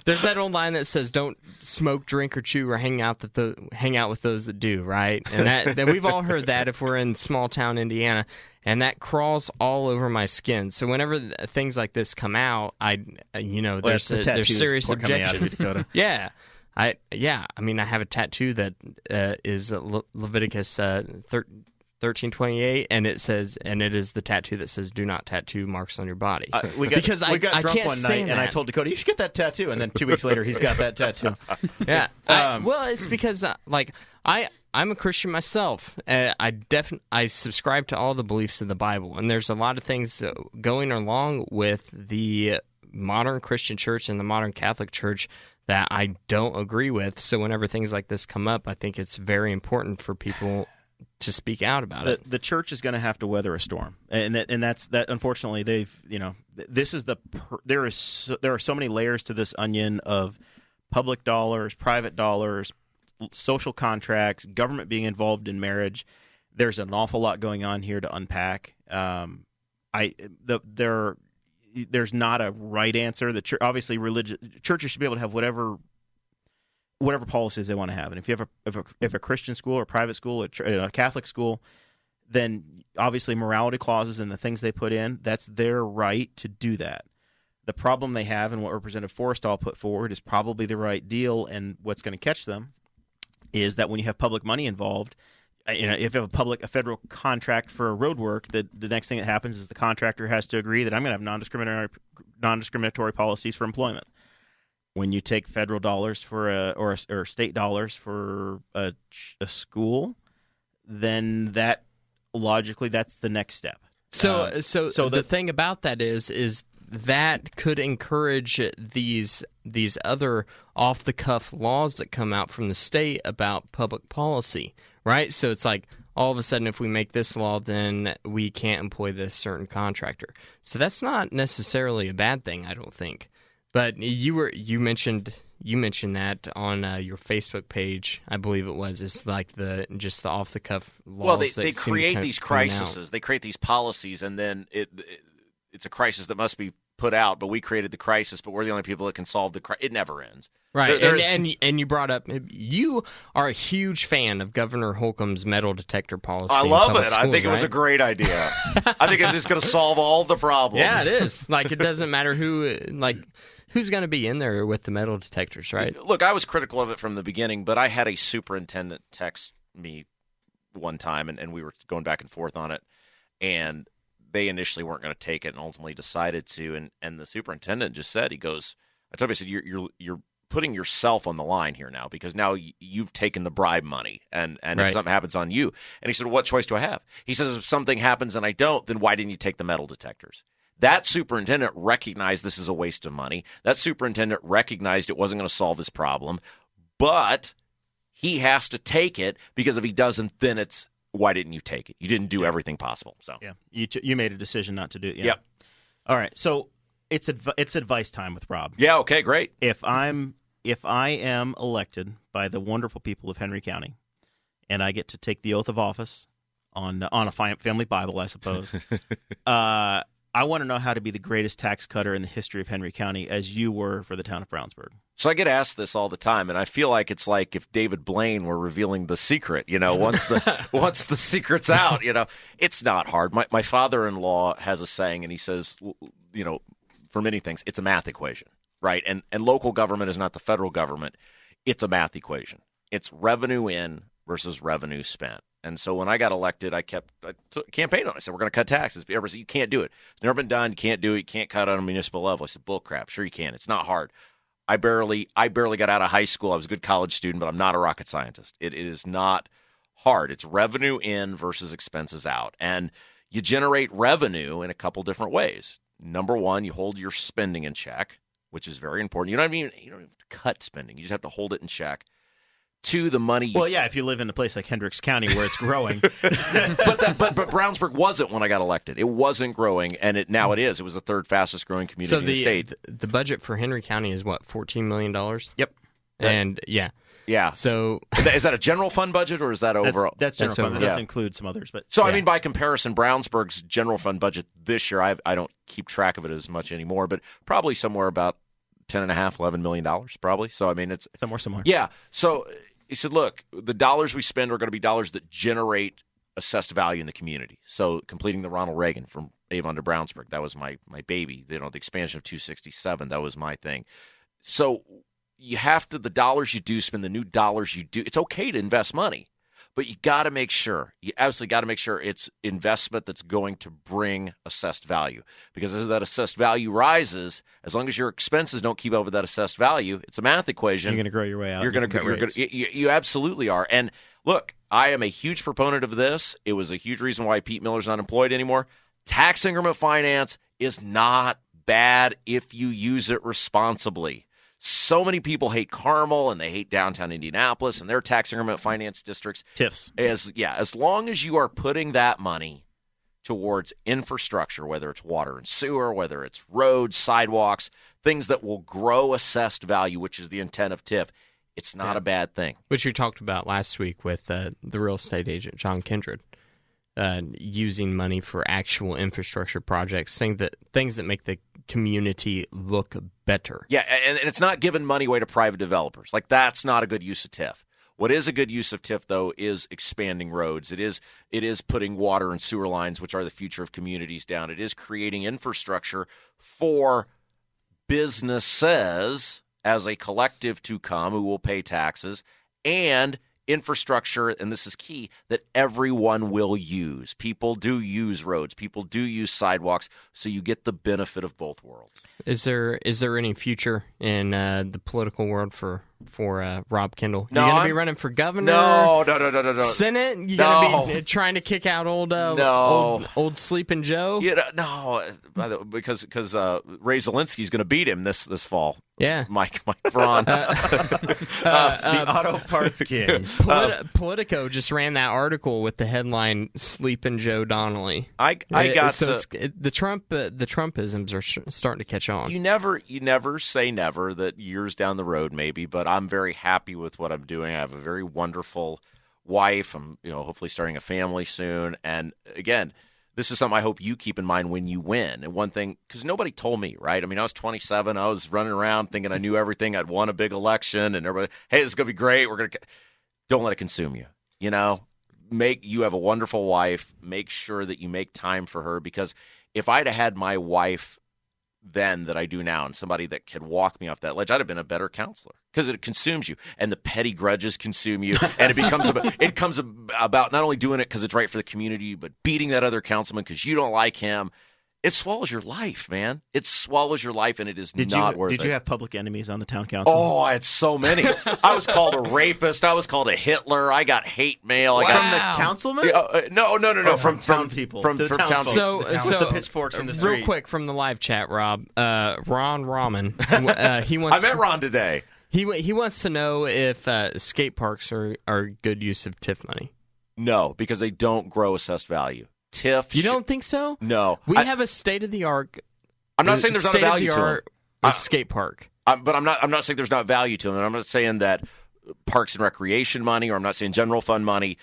There's that old line that says, "Don't smoke, drink, or chew, or hang out with those that do." Right, and that we've all heard that if we're in small town Indiana, and that crawls all over my skin. So whenever things like this come out, there's serious coming out of you, objection. Dakota. Yeah, I have a tattoo that is Leviticus 13:28, and it is the tattoo that says, "Do not tattoo marks on your body." We got drunk can't one night, stand and I that. told Dakota, "You should get that tattoo." And then 2 weeks later, he's got that tattoo. Yeah. Well, it's because I'm a Christian myself. I subscribe to all the beliefs of the Bible, and there's a lot of things going along with the modern Christian church and the modern Catholic church that I don't agree with. So whenever things like this come up, I think it's very important for people to speak out about it. The church is going to have to weather a storm, and that's unfortunately this is there are so many layers to this onion of public dollars, private dollars, social contracts, government being involved in marriage. There's an awful lot going on here to unpack. There's not a right answer. The church, obviously, churches should be able to have whatever policies they want to have. And if you have a Christian school or a private school or a Catholic school, then obviously morality clauses and the things they put in, that's their right to do that. The problem they have and what Representative Forrestal put forward is probably the right deal, and what's going to catch them is that when you have public money involved, if you have a federal contract for a road work, the next thing that happens is the contractor has to agree that I'm going to have non-discriminatory policies for employment. When you take federal dollars or state dollars for a school, then that logically that's the next step. So the thing about that is that could encourage these other off the cuff laws that come out from the state about public policy, right? So it's like all of a sudden, if we make this law, then we can't employ this certain contractor. So that's not necessarily a bad thing, I don't think. But you mentioned that on your Facebook page, I believe it was. It's like the off the cuff laws. Well, they create these crises, they create these policies, and then it's a crisis that must be put out, but we created the crisis, but we're the only people that can solve the crisis. It never ends. Right, and you brought up, you are a huge fan of Governor Holcomb's metal detector policy. I love it. I schools, think it was a great idea. I think it's just going to solve all the problems. Yeah, it is. Like, it doesn't matter who's going to be in there with the metal detectors, right? Look, I was critical of it from the beginning, but I had a superintendent text me one time, and we were going back and forth on it, and they initially weren't going to take it and ultimately decided to, and the superintendent just said, he goes, I told him, I said, you're putting yourself on the line here now, because now you've taken the bribe money, and Right. if something happens on you. And he said, well, what choice do I have? He says, if something happens and I don't, then why didn't you take the metal detectors? That superintendent recognized this is a waste of money. That superintendent recognized it wasn't going to solve his problem, but he has to take it, because if he doesn't, then it's, why didn't you take it? You didn't do everything possible. So Yeah, you made a decision not to do it. Yeah. Yep. All right, so it's advice time with Rob. Yeah, okay, great. If I am elected by the wonderful people of Henry County, and I get to take the oath of office on a family Bible, I suppose, I want to know how to be the greatest tax cutter in the history of Henry County, as you were for the town of Brownsburg. So I get asked this all the time, and I feel like it's like if David Blaine were revealing the secret, once the secret's out, it's not hard. My father-in-law has a saying, and he says, for many things, it's a math equation, right? And local government is not the federal government. It's a math equation. It's revenue in versus revenue spent. And so when I got elected, I campaigned on it. I said, we're going to cut taxes. Everybody said, you can't do it. It's never been done. You can't do it. You can't cut it on a municipal level. I said, bull crap. Sure you can. It's not hard. I barely got out of high school. I was a good college student, but I'm not a rocket scientist. It is not hard. It's revenue in versus expenses out. And you generate revenue in a couple different ways. Number one, you hold your spending in check, which is very important. You don't even have to cut spending. You just have to hold it in check. Two, the money. Well, yeah, if you live in a place like Hendricks County where it's growing. but Brownsburg wasn't when I got elected. It wasn't growing, and now it is. It was the third fastest growing community in the state. The budget for Henry County is what, $14 million? Yep. And yeah. So is that a general fund budget, or is that overall? That's general fund. That overall. does include some others, but So I mean, by comparison, Brownsburg's general fund budget this year, I don't keep track of it as much anymore, but probably somewhere about $10.5–11 million, probably. So I mean, it's somewhere. Yeah. So he said, look, the dollars we spend are going to be dollars that generate assessed value in the community. So completing the Ronald Reagan from Avon to Brownsburg, that was my baby. The expansion of 267, that was my thing. So you have to, the dollars you do spend, the new dollars you do, it's okay to invest money, but you got to make sure, it's investment that's going to bring assessed value. Because as that assessed value rises, as long as your expenses don't keep up with that assessed value, it's a math equation. You're going to grow your way out. You absolutely are. And look, I am a huge proponent of this. It was a huge reason why Pete Miller's not employed anymore. Tax increment finance is not bad if you use it responsibly. So many people hate Carmel and they hate downtown Indianapolis and their tax increment finance districts. TIFs. As long as you are putting that money towards infrastructure, whether it's water and sewer, whether it's roads, sidewalks, things that will grow assessed value, which is the intent of TIF, it's not a bad thing. Which we talked about last week with the real estate agent, John Kindred, using money for actual infrastructure projects, things that make the community look better. Yeah, and it's not giving money away to private developers. Like, that's not a good use of TIF. What is a good use of TIF, though, is expanding roads. It is putting water and sewer lines, which are the future of communities, down. It is creating infrastructure for businesses as a collective to come who will pay taxes, and infrastructure, and this is key, that everyone will use. People do use roads. People do use sidewalks, so you get the benefit of both worlds. Is there any future in the political world for Rob Kendall? No, You're going to be running for governor? No. Senate? You're going to be trying to kick out old Sleeping Joe? No, because Ray Zielinski's going to beat him this fall. Yeah. Mike Braun. The auto parts king. Politico just ran that article with the headline "Sleeping Joe Donnelly." The Trumpisms are starting to catch on. You never say never that years down the road maybe, but I'm very happy with what I'm doing. I have a very wonderful wife. I'm hopefully starting a family soon, and again, this is something I hope you keep in mind when you win. And one thing, because nobody told me, right? I mean, I was 27. I was running around thinking I knew everything. I'd won a big election, and everybody, hey, this is going to be great. Don't let it consume you. You know, you have a wonderful wife. Make sure that you make time for her, because if I'd have had my wife then that I do now, and somebody that can walk me off that ledge, I'd have been a better counselor, because it consumes you, and the petty grudges consume you, and it comes about not only doing it because it's right for the community, but beating that other councilman because you don't like him. It swallows your life, man. It swallows your life, and it is not worth it. Did you have public enemies on the town council? Oh, I had so many. I was called a rapist. I was called a Hitler. I got hate mail. From the councilman? No. From town people. From the town town people. with the pitchforks in the street. Real quick from the live chat, Rob. Ron Raman. He wants. I met Ron today. He wants to know if skate parks are good use of TIF money. No, because they don't grow assessed value. TIF. You don't think so? No. We have a state-of-the-art. I'm not saying there's not a value to them. Skate park. But I'm not saying there's not value to them. And I'm not saying that parks and recreation money, or I'm not saying general fund money.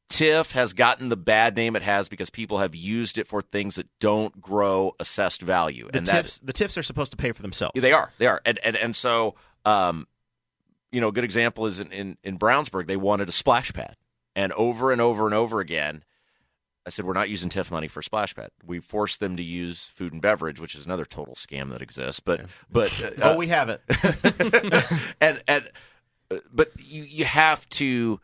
TIF has gotten the bad name it has because people have used it for things that don't grow assessed value. The TIFs are supposed to pay for themselves. They are. And so, a good example is in Brownsburg, they wanted a splash pad. And over and over again, I said, we're not using TIF money for splash pad. We forced them to use food and beverage, which is another total scam that exists. But we have it. But you have to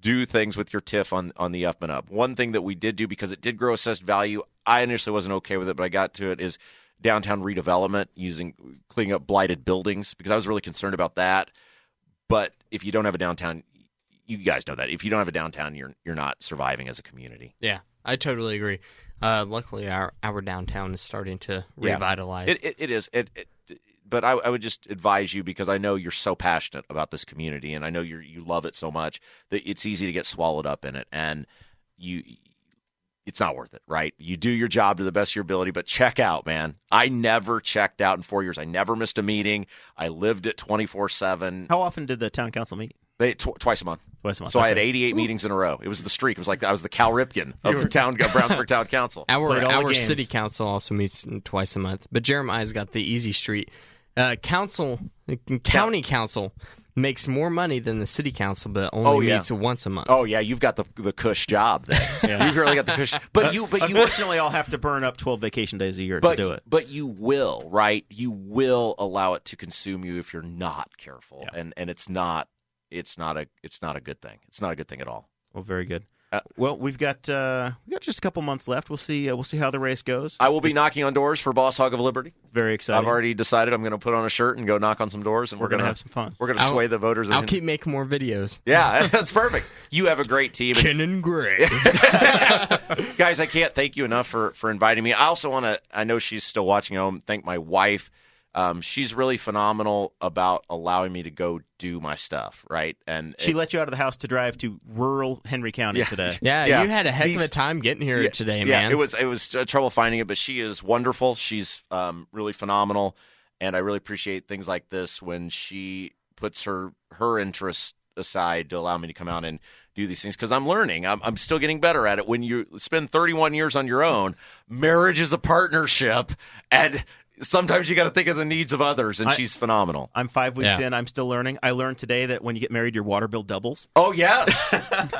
do things with your TIF on the up and up. One thing that we did do, because it did grow assessed value, I initially wasn't okay with it, but I got to it, is downtown redevelopment, cleaning up blighted buildings, because I was really concerned about that. But if you don't have a downtown, you guys know that if you don't have a downtown, you're not surviving as a community. Yeah. I totally agree. Luckily, our downtown is starting to revitalize. It is. But I would just advise you, because I know you're so passionate about this community, and I know you love it so much that it's easy to get swallowed up in it, and it's not worth it, right? You do your job to the best of your ability, but check out, man. I never checked out in 4 years. I never missed a meeting. I lived it 24/7. How often did the town council meet? Twice a month. So I had 88 meetings in a row. It was the streak. It was like I was the Cal Ripken of Brownsburg Town Council. Our city council also meets twice a month, but Jeremiah's got the easy street. County council makes more money than the city council, but only meets once a month. Oh yeah, you've got the cush job there. You've really got the cush. But you unfortunately, I'll have to burn up 12 vacation days a year to do it. But you will, right? You will allow it to consume you if you're not careful, and it's not a good thing. It's not a good thing at all. Well, very good. Well, we've got just a couple months left. We'll see how the race goes. I will be knocking on doors for Boss Hog of Liberty. It's very exciting. I've already decided I'm going to put on a shirt and go knock on some doors, and we're going to have some fun. We're going to sway the voters. I'll keep making more videos. Yeah, that's perfect. You have a great team. Ken and Greg. Guys, I can't thank you enough for inviting me. I also want to, I know she's still watching at home, thank my wife. She's really phenomenal about allowing me to go do my stuff, right? And she let you out of the house to drive to rural Henry County today. Yeah, you had a heck of a time getting here today, man. Yeah, it was trouble finding it, but she is wonderful. She's really phenomenal, and I really appreciate things like this when she puts her interests aside to allow me to come out and do these things, because I'm learning. I'm still getting better at it. When you spend 31 years on your own, marriage is a partnership, and sometimes you got to think of the needs of others, and she's phenomenal. I'm 5 weeks in. I'm still learning. I learned today that when you get married, your water bill doubles. Oh, yes.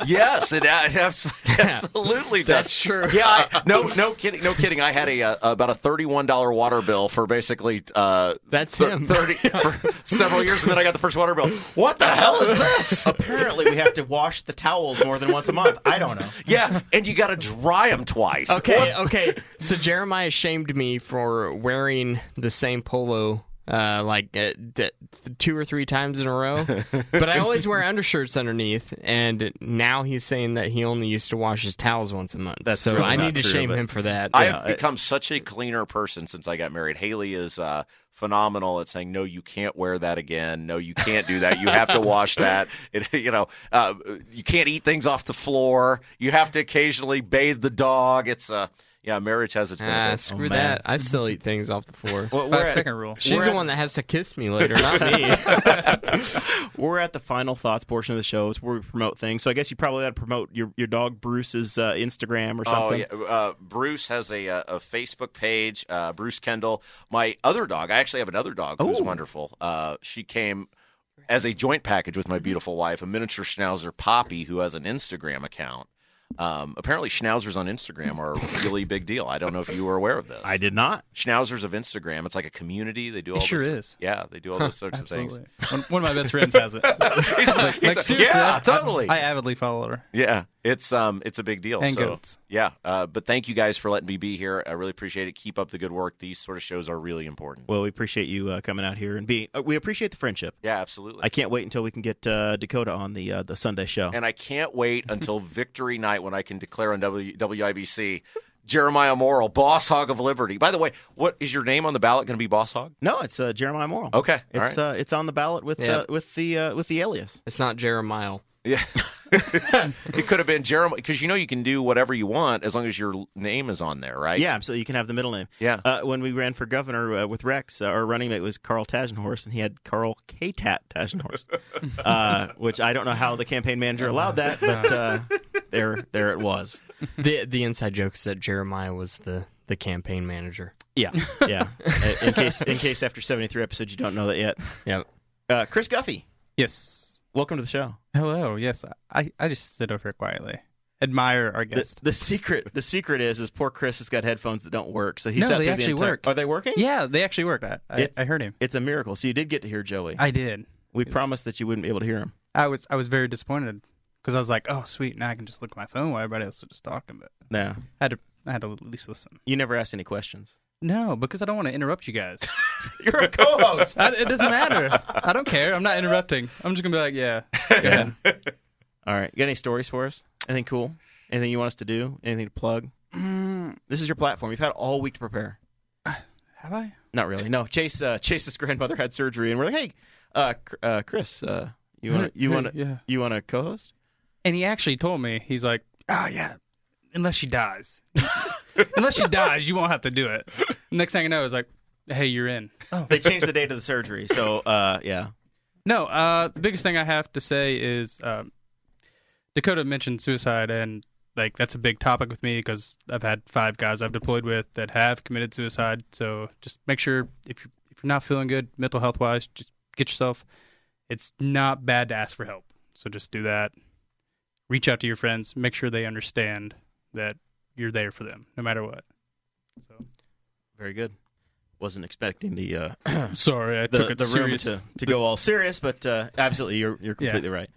Yes, it absolutely does. That's true. Yeah, no kidding. I had about a $31 water bill for basically that's him. 30 for several years, and then I got the first water bill. What the hell is this? Apparently, we have to wash the towels more than once a month. I don't know. Yeah, and you got to dry them twice. Okay. So Jeremiah shamed me for wearing the same polo 2 or 3 times in a row, but I always wear undershirts underneath, and now he's saying that he only used to wash his towels once a month. That's really I not need to true, shame him for that. I have become such a cleaner person since I got married. Haley is phenomenal at saying, no, you can't wear that again. No, you can't do that. You have to wash that. You can't eat things off the floor. You have to occasionally bathe the dog. It's Yeah, marriage has its benefits. Screw man. that. I still eat things off the floor. Well, 5-second rule. She's the one that has to kiss me later, not me. we're at the final thoughts portion of the show. It's where we promote things. So I guess you probably had to promote your dog Bruce's Instagram or something. Oh, yeah. Bruce has a Facebook page, Bruce Kendall. My other dog, I actually have another dog who's wonderful. She came as a joint package with my beautiful wife, a miniature Schnauzer, Poppy, who has an Instagram account. Apparently, Schnauzers on Instagram are a really big deal. I don't know if you were aware of this. I did not. Schnauzers of Instagram. It's like a community. They do all It sure those, is. Yeah, they do all those sorts of things. One of my best friends has it. Seriously, yeah, totally. I avidly follow her. Yeah, it's a big deal. And so, goats. Yeah, but thank you guys for letting me be here. I really appreciate it. Keep up the good work. These sort of shows are really important. Well, we appreciate you coming out here and being. We appreciate the friendship. Yeah, absolutely. I can't wait until we can get Dakota on the Sunday show. And I can't wait until Victory Night when I can declare on WIBC Jeremiah Morrell, Boss Hog of Liberty. By the way, what is your name on the ballot going to be? Boss Hog? No, it's Jeremiah Morrell. Okay, It's it's on the ballot with the alias. It's not Jeremiah. Yeah. It could have been Jeremiah, because you can do whatever you want as long as your name is on there, right? Yeah, so you can have the middle name. Yeah. When we ran for governor with Rex, our running mate was Carl Tagenhorst, and he had Carl K-Tat Tagenhorst, which I don't know how the campaign manager allowed that, but there it was. The inside joke is that Jeremiah was the campaign manager. Yeah. In case after 73 episodes you don't know that yet. Yep. Chris Guffey, Yes. welcome to the show. Hello. Yes. I just sit over here quietly. Admire our guest. The secret is poor Chris has got headphones that don't work, so he No, sat they through actually the entire. work. Are they working? Yeah, they actually worked. I heard him. It's a miracle. So you did get to hear Joey. I did. We promised that you wouldn't be able to hear him. I was very disappointed because I was like, oh, sweet. Now I can just look at my phone while everybody else is just talking. But No, I had to at least listen. you never asked any questions. No, because I don't want to interrupt you guys. You're a co-host. It doesn't matter. I don't care. I'm not interrupting. I'm just going to be like, yeah. Go ahead. All right. You got any stories for us? Anything cool? Anything you want us to do? Anything to plug? This is your platform. You've had all week to prepare. Have I? Not really. No. Chase's grandmother had surgery, and we're like, hey, Chris, you want to co-host? And he actually told me, he's like, oh, yeah, unless she dies. Unless she dies, you won't have to do it. Next thing I know, it's like, hey, you're in. Oh. They changed the date of the surgery, so yeah. No, the biggest thing I have to say is Dakota mentioned suicide, and like that's a big topic with me because I've had 5 guys I've deployed with that have committed suicide. So just make sure if you're not feeling good mental health wise, just get yourself. It's not bad to ask for help. So just do that. Reach out to your friends. Make sure they understand that you're there for them, no matter what. So Very good. Wasn't expecting the sorry, I took it the room serious. to go all serious, but absolutely, you're completely right.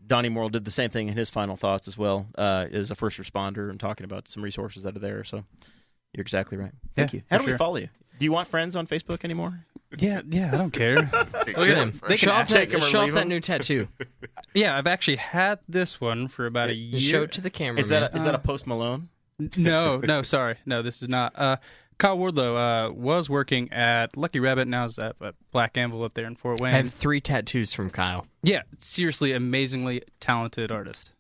Donnie Morrell did the same thing in his final thoughts as well, as a first responder and talking about some resources that are there. So you're exactly right. Thank you. How do we follow you? Do you want friends on Facebook anymore? Yeah, I don't care. Look at him. Show off that new tattoo. Yeah, I've actually had this one for about a year. Show it to the camera. Is that a Post Malone? No, sorry. No, this is not. Kyle Wardlow was working at Lucky Rabbit, now is at Black Anvil up there in Fort Wayne. I have 3 tattoos from Kyle. Yeah, seriously, amazingly talented artist.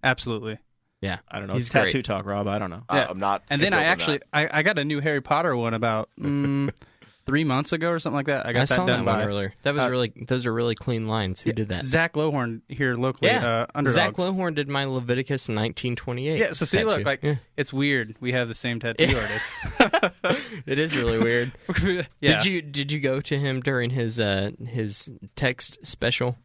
Absolutely. Yeah, I don't know. He's It's tattoo great. talk, Rob. I don't know. Yeah. I'm not. And then it's I over actually I got a new Harry Potter one about 3 months ago or something like that. I got saw that done that one by earlier. That was those are really clean lines. Who did that? Zach Lohorn here locally. Yeah, Underdogs. Zach Lohorn did my Leviticus in 1928. Yeah, so see, tattoo. look, like it's weird. We have the same tattoo artist. It is really weird. Yeah. Did you go to him during his text special?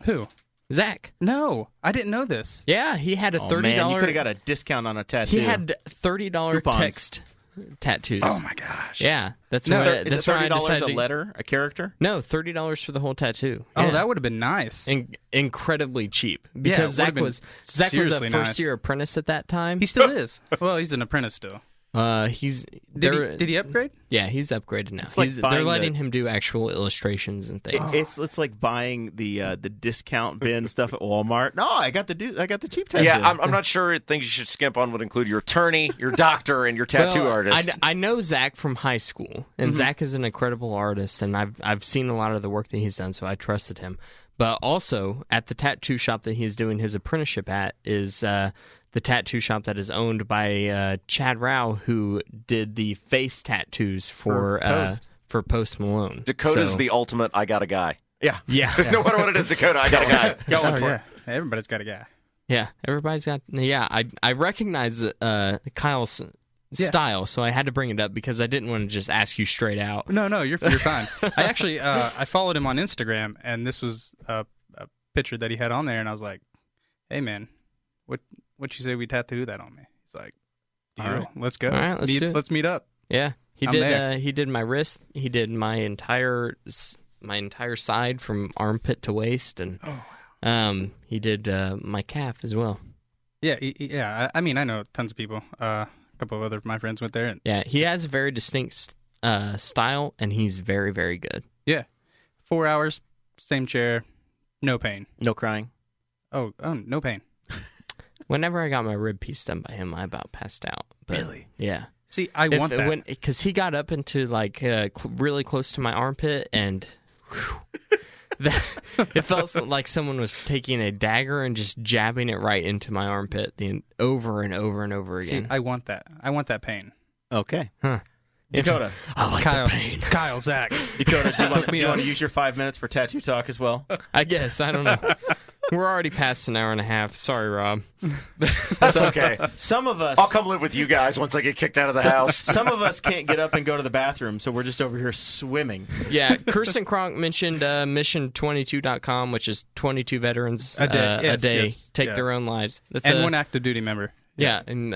Who? Zach. No, I didn't know this. Yeah, he had a $30. Oh, man, you could have got a discount on a tattoo. He had $30 Coupons. text tattoos. Oh my gosh. Yeah, that's No, why. Is it That's why I $30 decided a letter, a character? No, $30 for the whole tattoo. Oh, Yeah. that would have been nice. Incredibly cheap Yeah, because it Zach would've been was a seriously nice. first year apprentice at that time. He still is. Well, he's an apprentice still. Did Did he upgrade? Yeah, he's upgraded now. It's like They're buying letting him do actual illustrations and things. It's like buying the discount bin stuff at Walmart. No, I got the cheap tattoo. Yeah, I'm not sure things you should skimp on would include your attorney, your doctor, and your tattoo Well, artist. I know Zach from high school, and Zach is an incredible artist, and I've seen a lot of the work that he's done, so I trusted him. But also, at the tattoo shop that he's doing his apprenticeship at is the tattoo shop that is owned by Chad Rao, who did the face tattoos for Post Malone. Dakota's the ultimate I got a guy. Yeah. No matter what it is, Dakota, I got a guy. Going for it. Everybody's got a guy. Yeah, everybody's got. Yeah, I recognize Kyle's style, so I had to bring it up because I didn't want to just ask you straight out. No, you're fine. I actually I followed him on Instagram, and this was a picture that he had on there, and I was like, "Hey, man, what you say we tattoo that on me?" He's like, "Deal, right. let's go. All right, let's do it. Let's meet up." Yeah, I'm there. He did my wrist. He did my entire side from armpit to waist, and he did my calf as well. Yeah. I mean, I know tons of people. A couple of other of my friends went there. And yeah, he has a very distinct style, and he's very, very good. Yeah, 4 hours, same chair, no pain. No crying. Oh, no pain. Whenever I got my rib piece done by him, I about passed out. But, Really? Yeah. See, I want that. Because he got up into, like, really close to my armpit, and it felt like someone was taking a dagger and just jabbing it right into my armpit over and over and over again. See, I want that. I want that pain. Okay. Huh. Dakota. I like the pain. Kyle, Zach. Dakota, do you want to use your 5 minutes for tattoo talk as well? I guess. I don't know. We're already past an hour and a half. Sorry, Rob. That's okay. Some of us... I'll come live with you guys once I get kicked out of the house. Some of us can't get up and go to the bathroom, so we're just over here swimming. Yeah, Kirsten Kronk mentioned mission22.com, which is 22 veterans a day, yes, take their own lives. That's one active duty member. Yeah, and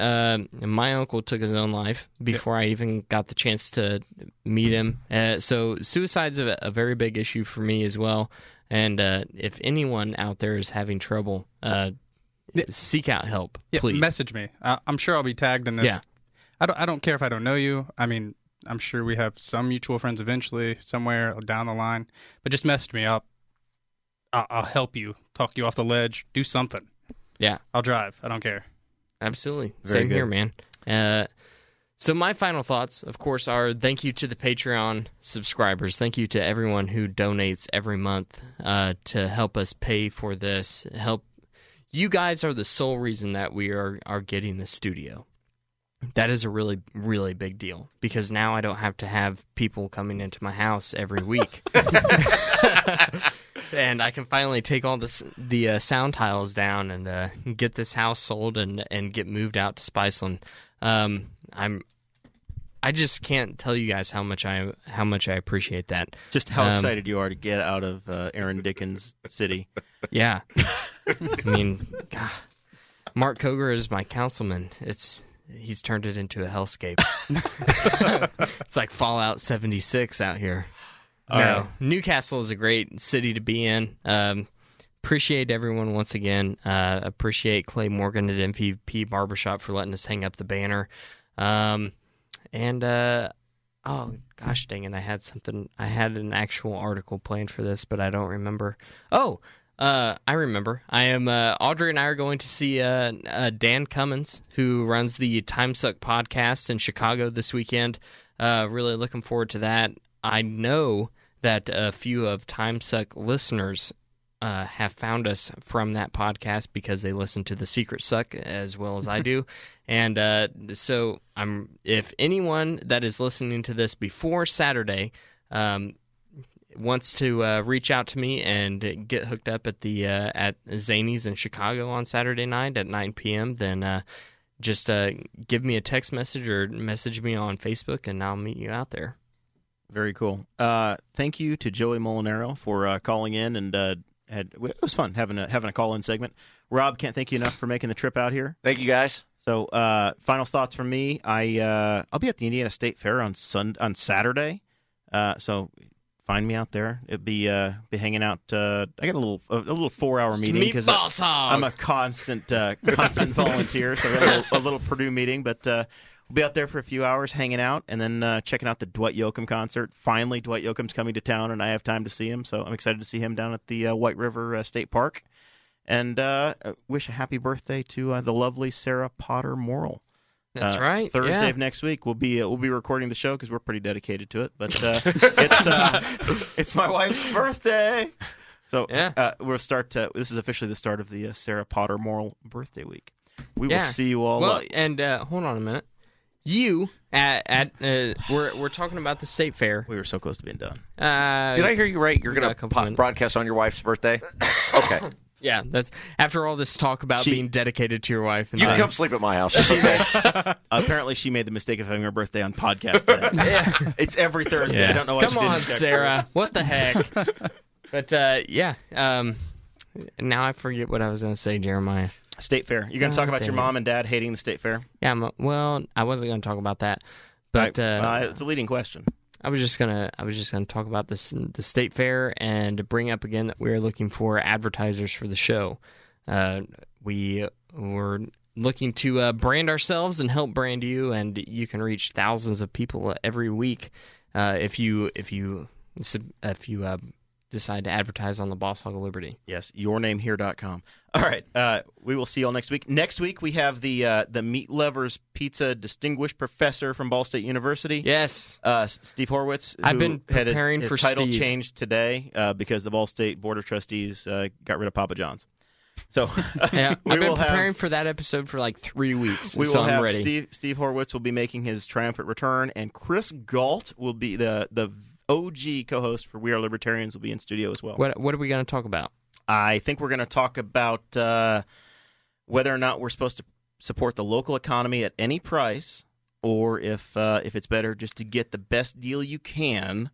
my uncle took his own life before I even got the chance to meet him. So suicide's a very big issue for me as well. And if anyone out there is having trouble, seek out help, please. Message me. I'm sure I'll be tagged in this. Yeah. I don't care if I don't know you. I mean, I'm sure we have some mutual friends eventually, somewhere down the line. But just message me. I'll help you, talk you off the ledge, do something. Yeah. I'll drive. I don't care. Absolutely. Very Same good. here, man. So my final thoughts, of course, are thank you to the Patreon subscribers. Thank you to everyone who donates every month to help us pay for this. You guys are the sole reason that we are getting the studio. That is a really, really big deal because now I don't have to have people coming into my house every week. And I can finally take all the sound tiles down and get this house sold and get moved out to Spiceland. I just can't tell you guys how much I appreciate that. Just how excited you are to get out of Aaron Dickens' city. Yeah, I mean, God, Mark Koger is my councilman. He's turned it into a hellscape. It's like Fallout 76 out here. No, Newcastle is a great city to be in. Appreciate everyone once again. Appreciate Clay Morgan at MVP Barbershop for letting us hang up the banner. Oh gosh dang it, I had an actual article planned for this, but I don't remember. I remember. Audrey and I are going to see Dan Cummins, who runs the Time Suck podcast in Chicago this weekend. Really looking forward to that. I know that a few of Time Suck listeners have found us from that podcast because they listen to the Secret Suck as well as I do. And so if anyone that is listening to this before Saturday wants to reach out to me and get hooked up at the at Zany's in Chicago on Saturday night at 9 p.m., then just give me a text message or message me on Facebook, and I'll meet you out there. Very cool. Thank you to Joey Molinaro for calling in, and it was fun having a call-in segment. Rob, can't thank you enough for making the trip out here. Thank you, guys. So, final thoughts from me. I'll be at the Indiana State Fair on Saturday. So find me out there. It'd be hanging out. I got a little 4-hour meeting because I'm a constant volunteer. So I got a little Purdue meeting, but we'll be out there for a few hours hanging out and then checking out the Dwight Yoakam concert. Finally, Dwight Yoakam's coming to town, and I have time to see him. So I'm excited to see him down at the White River State Park. And wish a happy birthday to the lovely Sarah Potter Morrell. That's right. Thursday of next week, we'll be recording the show because we're pretty dedicated to it. But it's my wife's birthday, so we'll start. This is officially the start of the Sarah Potter Morrell birthday week. We will see you all up. And hold on a minute. You we're talking about the state fair. We were so close to being done. Did I hear you right? You're going to broadcast on your wife's birthday? Okay. Yeah, that's after all this talk about being dedicated to your wife. And you can come sleep at my house. It's okay. Apparently, she made the mistake of having her birthday on podcast day. Yeah. It's every Thursday. Yeah. I don't know why Come she on, didn't check Sarah. What the heck? But now I forget what I was going to say, Jeremiah. State fair. You're going to talk about your mom and dad hating the state fair? Yeah. Well, I wasn't going to talk about that, but it's a leading question. I was just gonna talk about the state fair and bring up again that we're looking for advertisers for the show. We were looking to brand ourselves and help brand you, and you can reach thousands of people every week if you decide to advertise on the Boss Hog of Liberty. Yes, yournamehere.com. All right, we will see you all next week. Next week we have the Meat Lovers Pizza Distinguished Professor from Ball State University. Yes, Steve Horwitz. I've been preparing his for title Steve. Changed today because the Ball State Board of Trustees got rid of Papa John's. So yeah, I've been preparing for that episode for like 3 weeks. We will so I'm have ready. Steve Horwitz will be making his triumphant return, and Chris Galt will be the OG co-host for We Are Libertarians will be in studio as well. What are we going to talk about? I think we're going to talk about whether or not we're supposed to support the local economy at any price, or if it's better just to get the best deal you can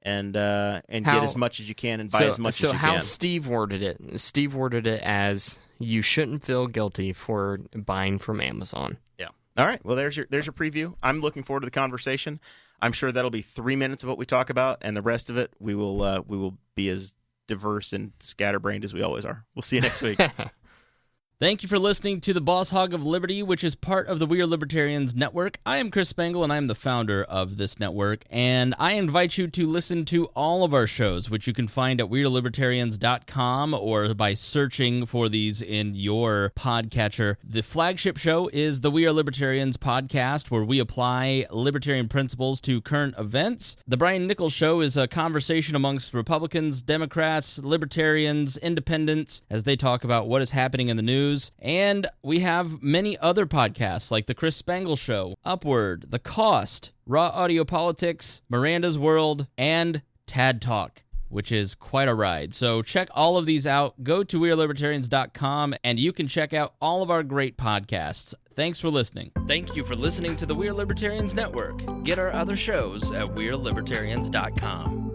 and get as much as you can and buy as much as you can. So how Steve worded it as you shouldn't feel guilty for buying from Amazon. Yeah. All right. Well, there's your preview. I'm looking forward to the conversation. I'm sure that'll be 3 minutes of what we talk about, and the rest of it we will be as diverse and scatterbrained as we always are. We'll see you next week. Thank you for listening to the Boss Hog of Liberty, which is part of the We Are Libertarians network. I am Chris Spangle, and I am the founder of this network, and I invite you to listen to all of our shows, which you can find at wearelibertarians.com or by searching for these in your podcatcher. The flagship show is the We Are Libertarians podcast, where we apply libertarian principles to current events. The Brian Nichols Show is a conversation amongst Republicans, Democrats, Libertarians, Independents, as they talk about what is happening in the news. And we have many other podcasts like The Chris Spangle Show, Upward, The Cost, Raw Audio Politics, Miranda's World, and Tad Talk, which is quite a ride. So check all of these out. Go to wearelibertarians.com and you can check out all of our great podcasts. Thanks for listening. Thank you for listening to the We Are Libertarians Network. Get our other shows at wearelibertarians.com.